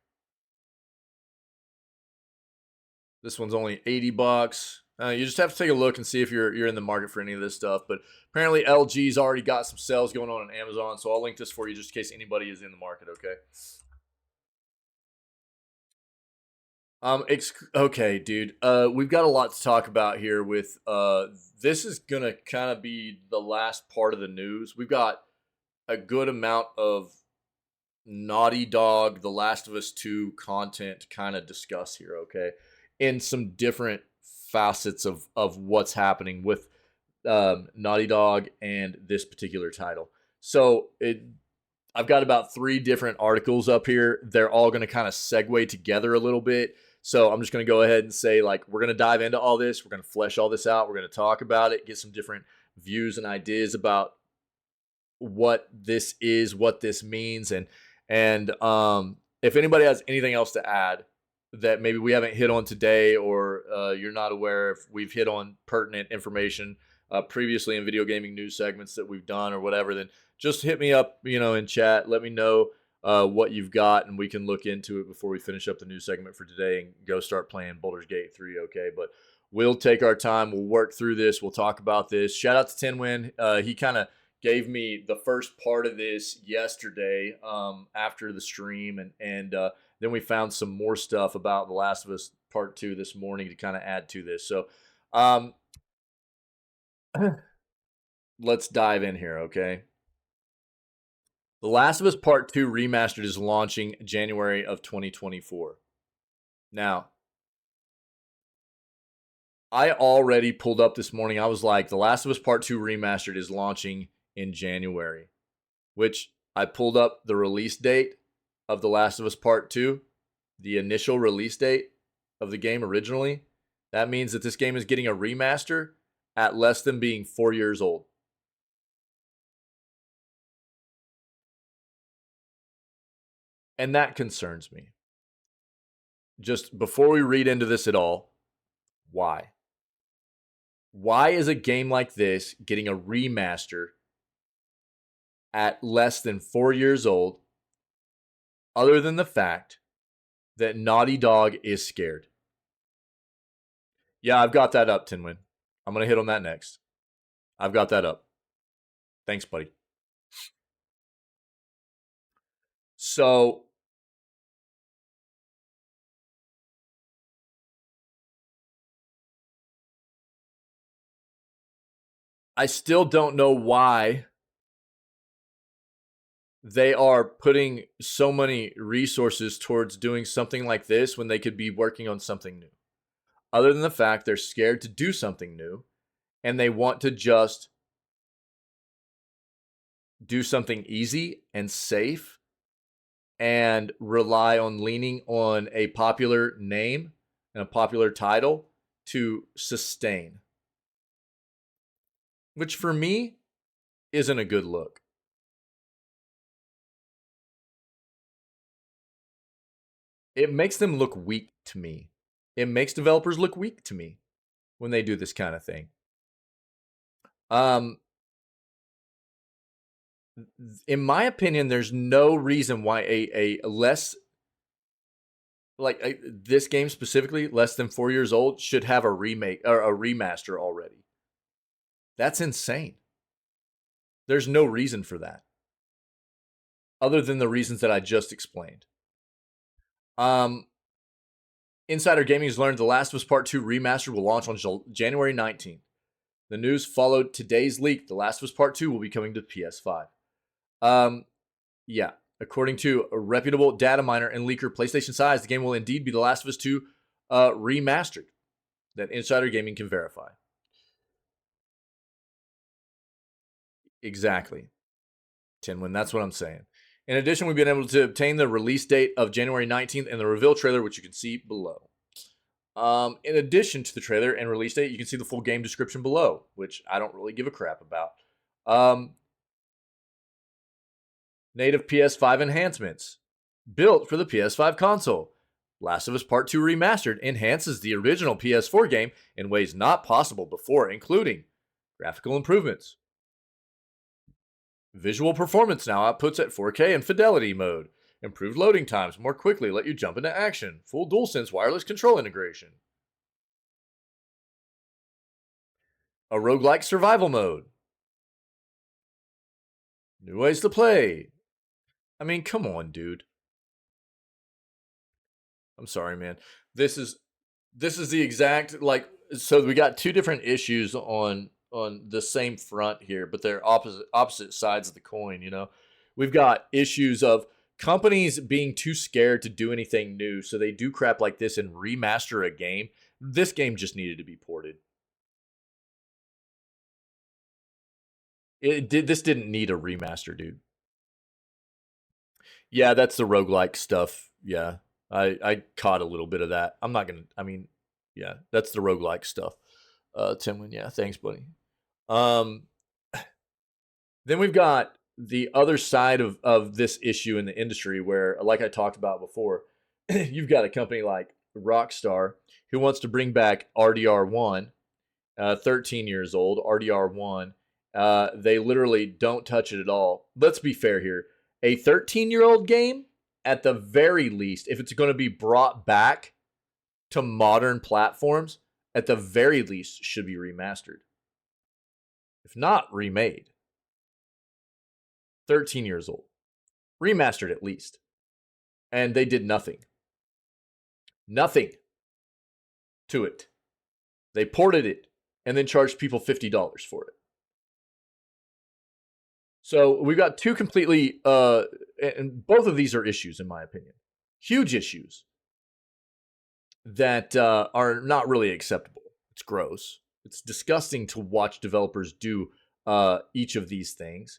This one's only $80. You just have to take a look and see if you're in the market for any of this stuff. But apparently LG's already got some sales going on Amazon, so I'll link this for you just in case anybody is in the market. Okay. Okay, dude. We've got a lot to talk about here. With this is gonna kind of be the last part of the news. We've got a good amount of Naughty Dog, The Last of Us 2 content to kind of discuss here, okay? In some different facets of what's happening with Naughty Dog and this particular title. So I've got about 3 different articles up here. They're all going to kind of segue together a little bit. So I'm just going to go ahead and say, like, we're going to dive into all this. We're going to flesh all this out. We're going to talk about it, get some different views and ideas about what this is, what this means, and if anybody has anything else to add that maybe we haven't hit on today, or you're not aware if we've hit on pertinent information previously in video gaming news segments that we've done or whatever, then just hit me up, you know, in chat. Let me know what you've got, and we can look into it before we finish up the news segment for today and go start playing Baldur's Gate 3, okay? But we'll take our time. We'll work through this. We'll talk about this. Shout out to Tinwin. He kind of gave me the first part of this yesterday after the stream, and then we found some more stuff about The Last of Us Part 2 this morning to kind of add to this. So let's dive in here, okay? The Last of Us Part 2 Remastered is launching January of 2024. Now, I already pulled up this morning. I was like, The Last of Us Part 2 Remastered is launching in January, which I pulled up the release date of The Last of Us Part 2, the initial release date of the game originally. That means that this game is getting a remaster at less than being 4 years old. And that concerns me. Just before we read into this at all, why? Why is a game like this getting a remaster at less than 4 years old, other than the fact that Naughty Dog is scared? Yeah, I've got that up, Tinwin. I'm going to hit on that next. I've got that up. Thanks, buddy. So, I still don't know why they are putting so many resources towards doing something like this when they could be working on something new. Other than the fact they're scared to do something new and they want to just do something easy and safe and rely on leaning on a popular name and a popular title to sustain. Which for me isn't a good look. It makes them look weak to me. It makes developers look weak to me when they do this kind of thing. In my opinion, there's no reason why a less like this game specifically, less than 4 years old, should have a remake or a remaster already. That's insane. There's no reason for that, other than the reasons that I just explained. Insider Gaming has learned The Last of Us Part 2 Remastered will launch on January 19th. The news followed today's leak. The Last of Us Part 2 will be coming to PS5. Yeah. According to a reputable data miner and leaker PlayStation Size, the game will indeed be The Last of Us 2 remastered that Insider Gaming can verify. Exactly. Tinwin, that's what I'm saying. In addition, we've been able to obtain the release date of January 19th and the reveal trailer, which you can see below. In addition to the trailer and release date, you can see the full game description below, which I don't really give a crap about. Native PS5 enhancements. Built for the PS5 console. Last of Us Part 2 Remastered enhances the original PS4 game in ways not possible before, including graphical improvements. Visual performance now outputs at 4K and fidelity mode. Improved loading times more quickly let you jump into action. Full DualSense wireless control integration. A roguelike survival mode. New ways to play. I mean, come on, dude. I'm sorry, man. This is the exact so we got two different issues on the same front here, but they're opposite sides of the coin, you know. We've got issues of companies being too scared to do anything new, so they do crap like this and remaster a game. This game just needed to be ported. This didn't need a remaster, dude. Yeah, that's the roguelike stuff. Yeah. I caught a little bit of that. I'm not gonna yeah, that's the roguelike stuff. Timwin, yeah, thanks, buddy. Then we've got the other side of this issue in the industry where, like I talked about before, you've got a company like Rockstar who wants to bring back RDR1, 13 years old, RDR1. They literally don't touch it at all. Let's be fair here. A 13-year-old game, at the very least, if it's going to be brought back to modern platforms, at the very least should be remastered. If not remade. 13 years old. Remastered at least. And they did nothing. Nothing to it. They ported it and then charged people $50 for it. So we've got two completely, and both of these are issues in my opinion. Huge issues that are not really acceptable. It's gross. It's disgusting to watch developers do each of these things.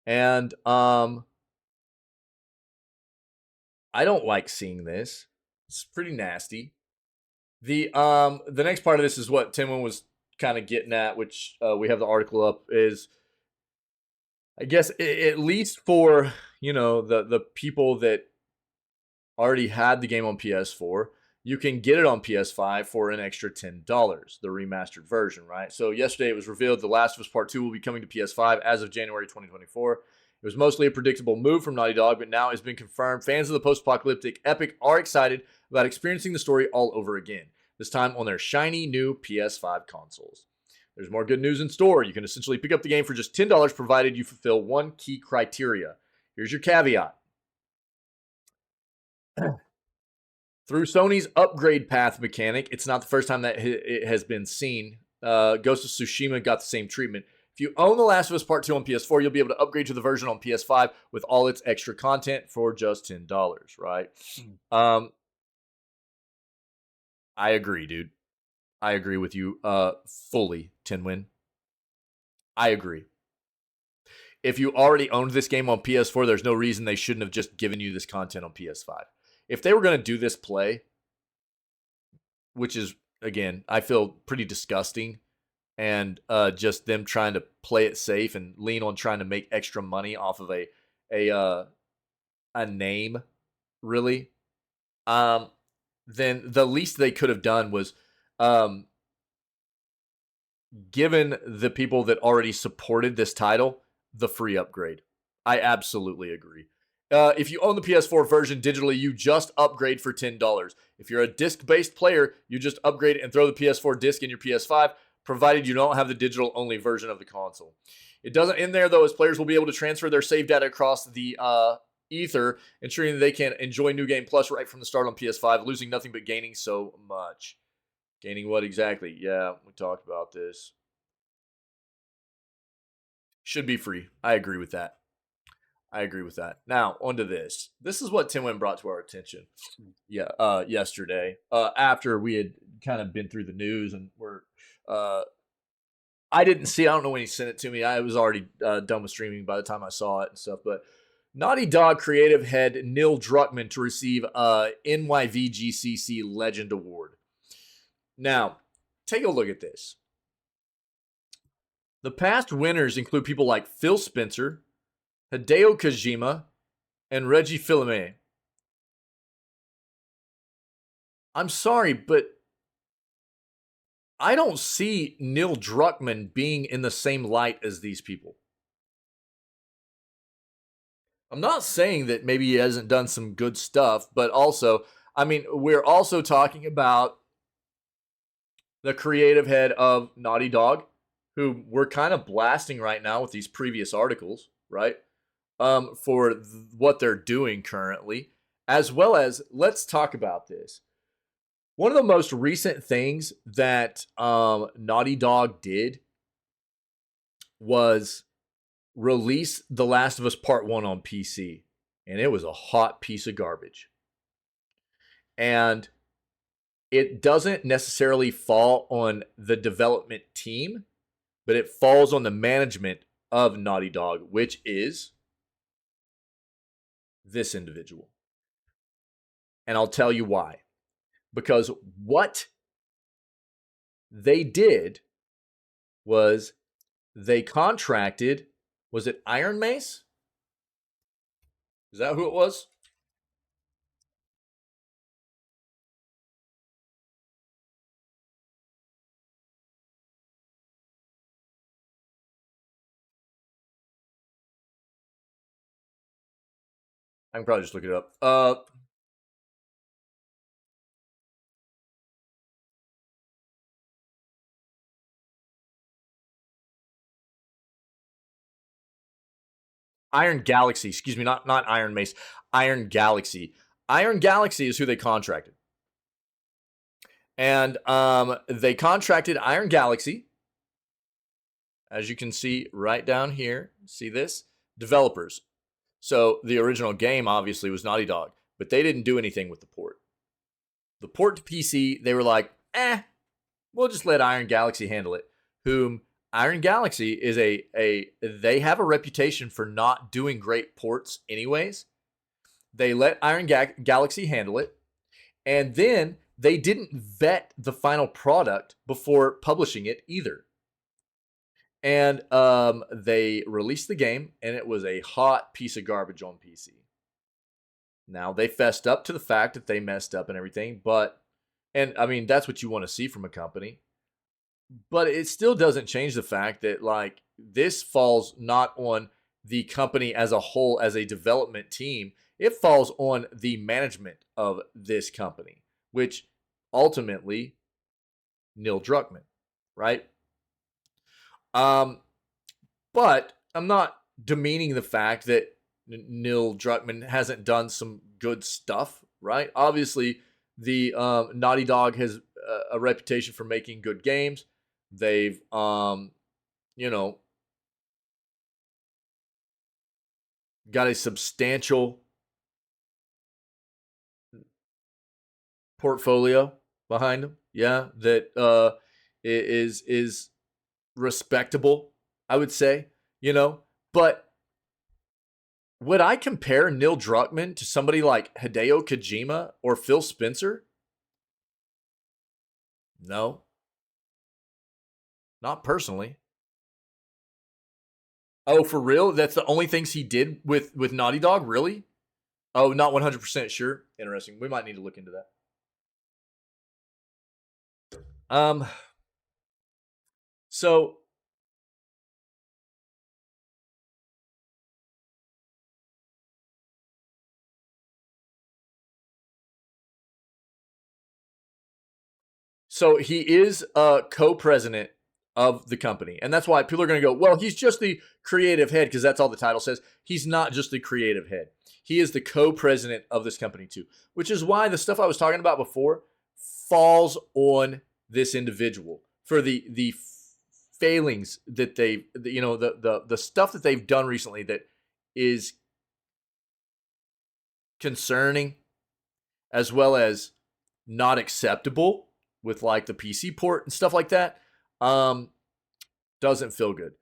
And I don't like seeing this. It's pretty nasty. The next part of this is what Timwin was kind of getting at, which we have the article up, is I guess at least for, you know, the people that already had the game on PS4, you can get it on PS5 for an extra $10, the remastered version, right? So yesterday it was revealed The Last of Us Part 2 will be coming to PS5 as of January 2024. It was mostly a predictable move from Naughty Dog, but now it's been confirmed. Fans of the post-apocalyptic epic are excited about experiencing the story all over again, this time on their shiny new PS5 consoles. There's more good news in store. You can essentially pick up the game for just $10 provided you fulfill one key criteria. Here's your caveat. Through Sony's upgrade path mechanic, it's not the first time that it has been seen. Ghost of Tsushima got the same treatment. If you own The Last of Us Part 2 on PS4, you'll be able to upgrade to the version on PS5 with all its extra content for just $10, right? I agree, dude. I agree with you fully, Tinwin. I agree. If you already owned this game on PS4, there's no reason they shouldn't have just given you this content on PS5. If they were going to do this play, which is, again, I feel pretty disgusting, and just them trying to play it safe and lean on trying to make extra money off of a name, really, then the least they could have done was given the people that already supported this title the free upgrade. I absolutely agree. If you own the PS4 version digitally, you just upgrade for $10. If you're a disc-based player, you just upgrade and throw the PS4 disc in your PS5, provided you don't have the digital-only version of the console. It doesn't end there, though, as players will be able to transfer their save data across the Ether, ensuring that they can enjoy New Game Plus right from the start on PS5, losing nothing but gaining so much. Gaining what exactly? Yeah, we talked about this. Should be free. I agree with that. Now, onto this. This is what Tinwin brought to our attention. Yesterday, after we had kind of been through the news and I didn't see. I don't know when he sent it to me. I was already done with streaming by the time I saw it and stuff. But Naughty Dog creative head Neil Druckmann to receive NYVGCC Legend Award. Now, take a look at this. The past winners include people like Phil Spencer, Hideo Kojima, and Reggie Fils-Aimé. I'm sorry, but I don't see Neil Druckmann being in the same light as these people. I'm not saying that maybe he hasn't done some good stuff, but also, I mean, we're also talking about the creative head of Naughty Dog, who we're kind of blasting right now with these previous articles, right? For what they're doing currently, as well as, let's talk about this. One of the most recent things that Naughty Dog did was release The Last of Us Part 1 on PC, and it was a hot piece of garbage. And it doesn't necessarily fall on the development team, but it falls on the management of Naughty Dog, which is this individual. And I'll tell you why. Because what they did was they contracted, was it Iron Mace? Is that who it was? I can probably just look it up. Iron Galaxy, excuse me, not Iron Mace, Iron Galaxy. Iron Galaxy is who they contracted. And they contracted Iron Galaxy, as you can see right down here. See this? Developers. So the original game obviously was Naughty Dog, but they didn't do anything with the port. The port to PC, they were like, we'll just let Iron Galaxy handle it. Whom Iron Galaxy is they have a reputation for not doing great ports anyways. They let Iron Galaxy handle it. And then they didn't vet the final product before publishing it either. And they released the game, and it was a hot piece of garbage on PC. Now, they fessed up to the fact that they messed up and everything, and I mean, that's what you want to see from a company. But it still doesn't change the fact that, like, this falls not on the company as a whole, as a development team. It falls on the management of this company, which ultimately, Neil Druckmann, right? But I'm not demeaning the fact that Neil Druckmann hasn't done some good stuff, right? Obviously, the Naughty Dog has a reputation for making good games. They've, got a substantial portfolio behind him. Yeah, that is respectable, I would say, but would I compare Neil Druckmann to somebody like Hideo Kojima or Phil Spencer? No. Not personally. Oh, for real? That's the only things he did with Naughty Dog? Really? Oh, not 100% sure. Interesting. We might need to look into that. So he is a co-president of the company. And that's why people are going to go, well, he's just the creative head, because that's all the title says. He's not just the creative head. He is the co-president of this company too, which is why the stuff I was talking about before falls on this individual for the failings that they've, the stuff that they've done recently that is concerning, as well as not acceptable, with like the PC port and stuff like that. Doesn't feel good.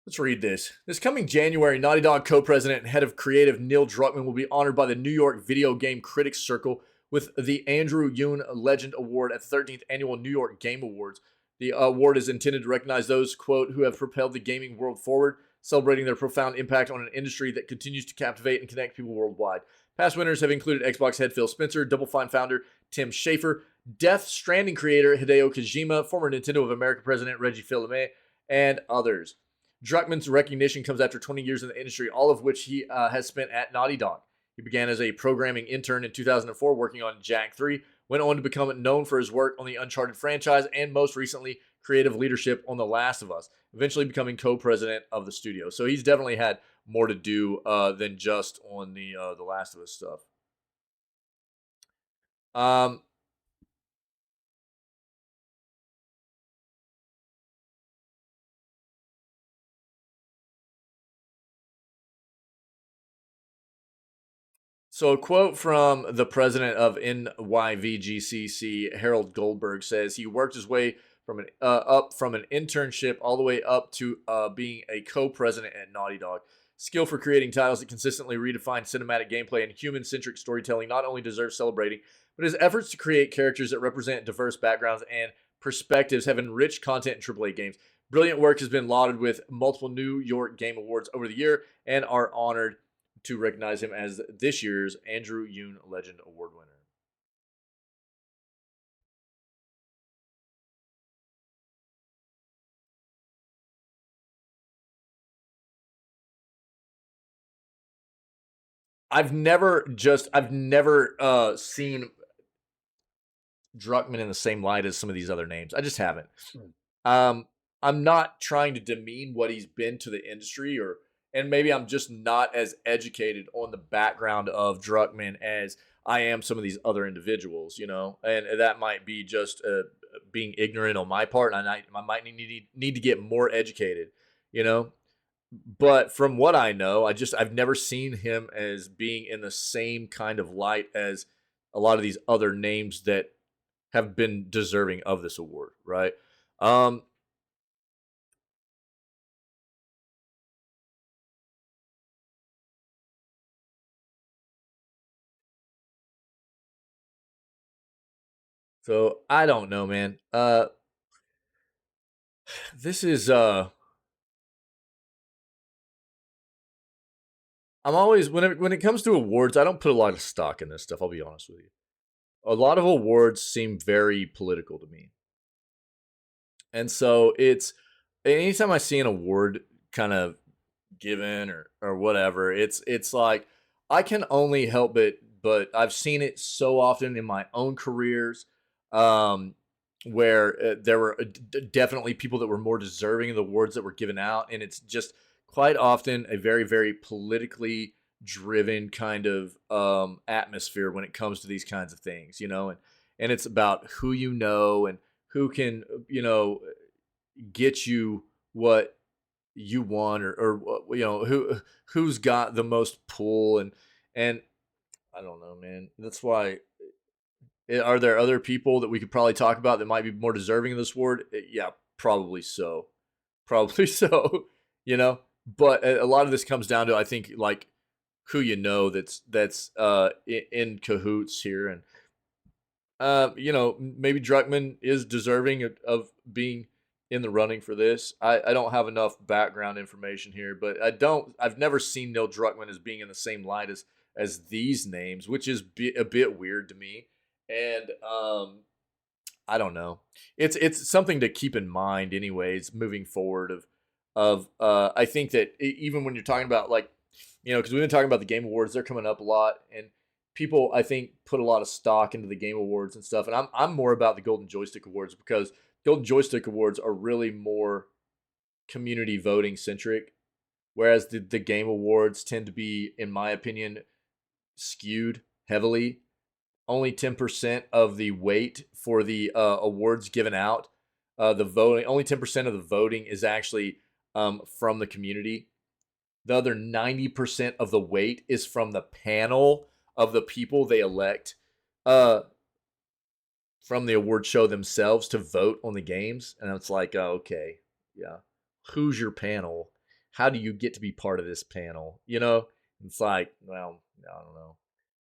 Let's read this. This coming January, Naughty Dog co-president and head of creative Neil Druckmann will be honored by the New York Video Game Critics Circle with the Andrew Yoon Legend Award at the 13th Annual New York Game Awards. The award is intended to recognize those, quote, who have propelled the gaming world forward, celebrating their profound impact on an industry that continues to captivate and connect people worldwide. Past winners have included Xbox head Phil Spencer, Double Fine founder Tim Schafer, Death Stranding creator Hideo Kojima, former Nintendo of America president Reggie Fils-Aimé, and others. Druckmann's recognition comes after 20 years in the industry, all of which he has spent at Naughty Dog. He began as a programming intern in 2004 working on Jak 3, went on to become known for his work on the Uncharted franchise, and most recently, creative leadership on The Last of Us, eventually becoming co-president of the studio. So he's definitely had more to do than just on the Last of Us stuff. So a quote from the president of NYVGCC, Harold Goldberg, says he worked his way from up from an internship all the way up to being a co-president at Naughty Dog. Skill for creating titles that consistently redefine cinematic gameplay and human-centric storytelling not only deserves celebrating, but his efforts to create characters that represent diverse backgrounds and perspectives have enriched content in AAA games. Brilliant work has been lauded with multiple New York Game Awards over the year, and are honored to recognize him as this year's Andrew Yoon Legend Award winner. I've never seen Druckmann in the same light as some of these other names. I just haven't. I'm not trying to demean what he's been to the industry, and maybe I'm just not as educated on the background of Druckmann as I am some of these other individuals, and that might be just being ignorant on my part, and I might need to get more educated, But from what I know, I've never seen him as being in the same kind of light as a lot of these other names that have been deserving of this award, right? So I don't know, man. This is I'm always when it comes to awards, I don't put a lot of stock in this stuff. I'll be honest with you. A lot of awards seem very political to me, and so it's anytime I see an award kind of given or whatever, it's like I can only help it, but I've seen it so often in my own careers, where there were definitely people that were more deserving of the awards that were given out, and it's just quite often a very, very politically driven kind of atmosphere when it comes to these kinds of things, and it's about who and who can get you what you won, or you know, who's got the most pull, and I don't know, man. That's why. Are there other people that we could probably talk about that might be more deserving of this award? Yeah, probably so. Probably so. You know, but a lot of this comes down to, I think, like, who you know that's in cahoots here, and you know, maybe Druckmann is deserving of being in the running for this. I don't have enough background information here, but I've never seen Neil Druckmann as being in the same light as these names, which is a bit weird to me. And I don't know. It's something to keep in mind, anyways, moving forward. I think that even when you're talking about, like, you know, because we've been talking about the Game Awards, they're coming up a lot, and people, I think, put a lot of stock into the Game Awards and stuff. And I'm more about the Golden Joystick Awards, because Golden Joystick Awards are really more community voting centric, whereas the Game Awards tend to be, in my opinion, skewed heavily. Only 10% of the weight for the awards given out, the voting, only 10% of the voting is actually from the community. The other 90% of the weight is from the panel of the people they elect from the award show themselves to vote on the games. And it's like, oh, okay, yeah. Who's your panel? How do you get to be part of this panel? You know, it's like, well, I don't know.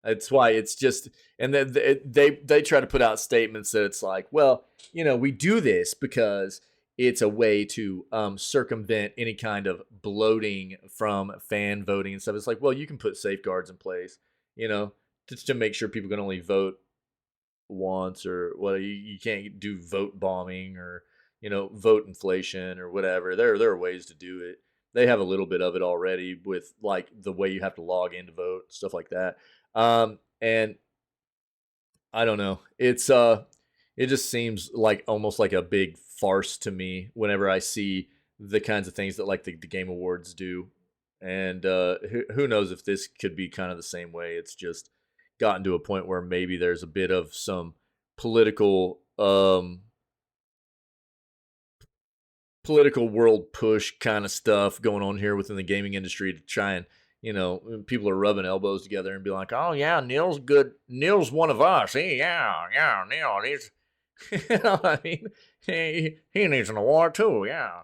That's why it's just, and then they try to put out statements that it's like, well, you know, we do this because it's a way to circumvent any kind of bloating from fan voting and stuff. It's like, well, you can put safeguards in place, you know, just to make sure people can only vote once, or, well, you can't do vote bombing, or, you know, vote inflation or whatever. There are ways to do it. They have a little bit of it already with, like, the way you have to log in to vote, stuff like that. And I don't know. It just seems like almost like a big farce to me whenever I see the kinds of things that, like, the Game Awards do. And who knows if this could be kind of the same way. It's just gotten to a point where maybe there's a bit of some political world push kind of stuff going on here within the gaming industry to try and, you know, people are rubbing elbows together and be like, oh yeah, Neil's good. Neil's one of us. Yeah, Neil. He's, you know what I mean? He needs an award too. Yeah.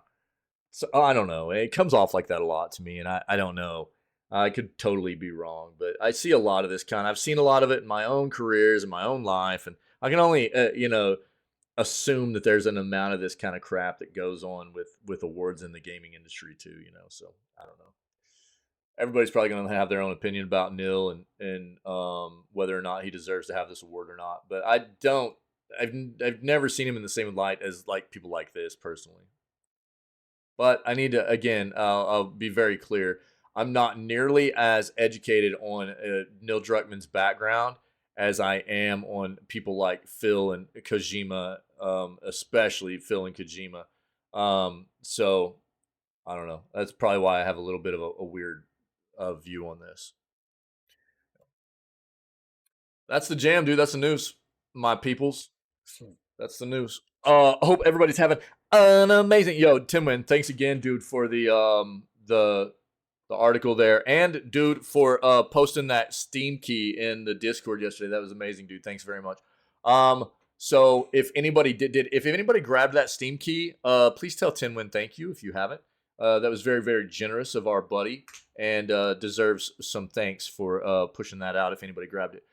So I don't know. It comes off like that a lot to me, and I don't know. I could totally be wrong, but I see a lot of this kind. I've seen a lot of it in my own careers, in my own life, and I can only, you know, assume that there's an amount of this kind of crap that goes on with awards in the gaming industry too. You know, so I don't know. Everybody's probably going to have their own opinion about Neil and whether or not he deserves to have this award or not. But I don't. I've never seen him in the same light as, like, people like this personally. But I need to, again, I'll be very clear. I'm not nearly as educated on Neil Druckmann's background as I am on people like Phil and Kojima, especially Phil and Kojima. So I don't know. That's probably why I have a little bit of a weird view on this. That's the jam, dude. That's the news, my peoples. That's the news. I hope everybody's having an amazing. Yo, Timwin, thanks again, dude, for the article there, and dude for posting that Steam key in the Discord yesterday. That was amazing, dude. Thanks very much. So if anybody if anybody grabbed that Steam key, please tell Tinwin thank you if you haven't. That was very, very generous of our buddy, and deserves some thanks for pushing that out if anybody grabbed it.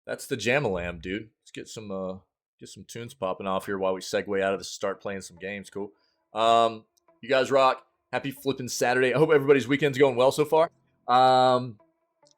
That's the Jam-a-lam, dude. Let's get some tunes popping off here while we segue out of this, start playing some games. Cool. You guys rock. Happy flipping Saturday. I hope everybody's weekend's going well so far.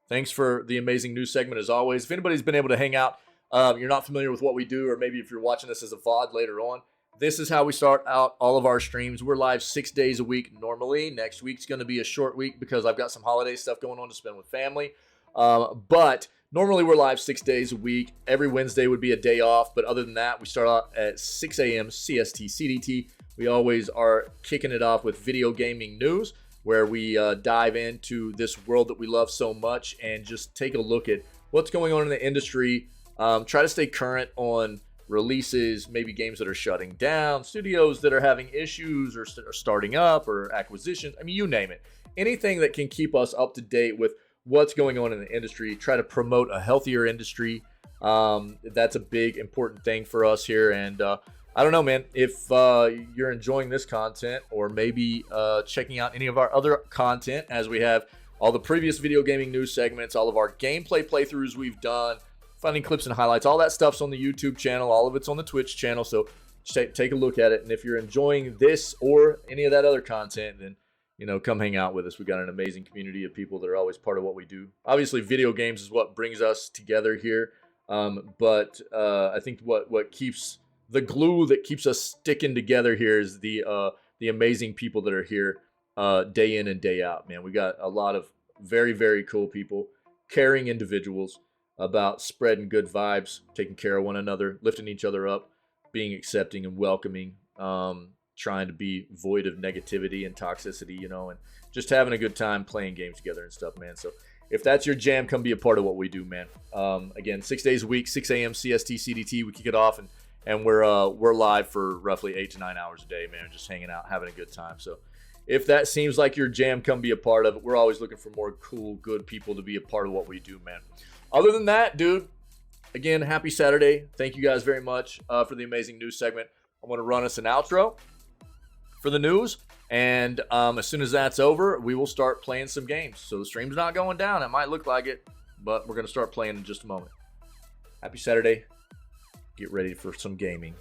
Thanks for the amazing news segment as always. If anybody's been able to hang out, you're not familiar with what we do, or maybe if you're watching this as a VOD later on, this is how we start out all of our streams. We're live 6 days a week normally. Next week's going to be a short week because I've got some holiday stuff going on to spend with family. But normally we're live 6 days a week. Every Wednesday would be a day off. But other than that, we start out at 6 a.m. CST CDT. We always are kicking it off with video gaming news, where we dive into this world that we love so much and just take a look at what's going on in the industry. Try to stay current on releases, maybe games that are shutting down, studios that are having issues or starting up, or acquisitions. I mean, you name it. Anything that can keep us up to date with what's going on in the industry, try to promote a healthier industry. That's a big, important thing for us here. And I don't know, man, if you're enjoying this content, or maybe checking out any of our other content, as we have all the previous video gaming news segments, all of our gameplay playthroughs we've done, finding clips and highlights, all that stuff's on the YouTube channel. All of it's on the Twitch channel. So take a look at it. And if you're enjoying this or any of that other content, then, you know, come hang out with us. We got an amazing community of people that are always part of what we do. Obviously, video games is what brings us together here. But I think what keeps the glue that keeps us sticking together here is the amazing people that are here day in and day out, man. We got a lot of very, very cool people, caring individuals about spreading good vibes, taking care of one another, lifting each other up, being accepting and welcoming, trying to be void of negativity and toxicity, you know, and just having a good time playing games together and stuff, man. So if that's your jam, come be a part of what we do, man. Again, 6 days a week, 6 a.m. CST, CDT, we kick it off, and we're live for roughly 8 to 9 hours a day, man, just hanging out, having a good time. So if that seems like your jam, come be a part of it. We're always looking for more cool, good people to be a part of what we do, man. Other than that, dude, again, happy Saturday. Thank you guys very much for the amazing news segment. I'm going to run us an outro for the news. And as soon as that's over, we will start playing some games. So the stream's not going down. It might look like it, but we're going to start playing in just a moment. Happy Saturday. Get ready for some gaming.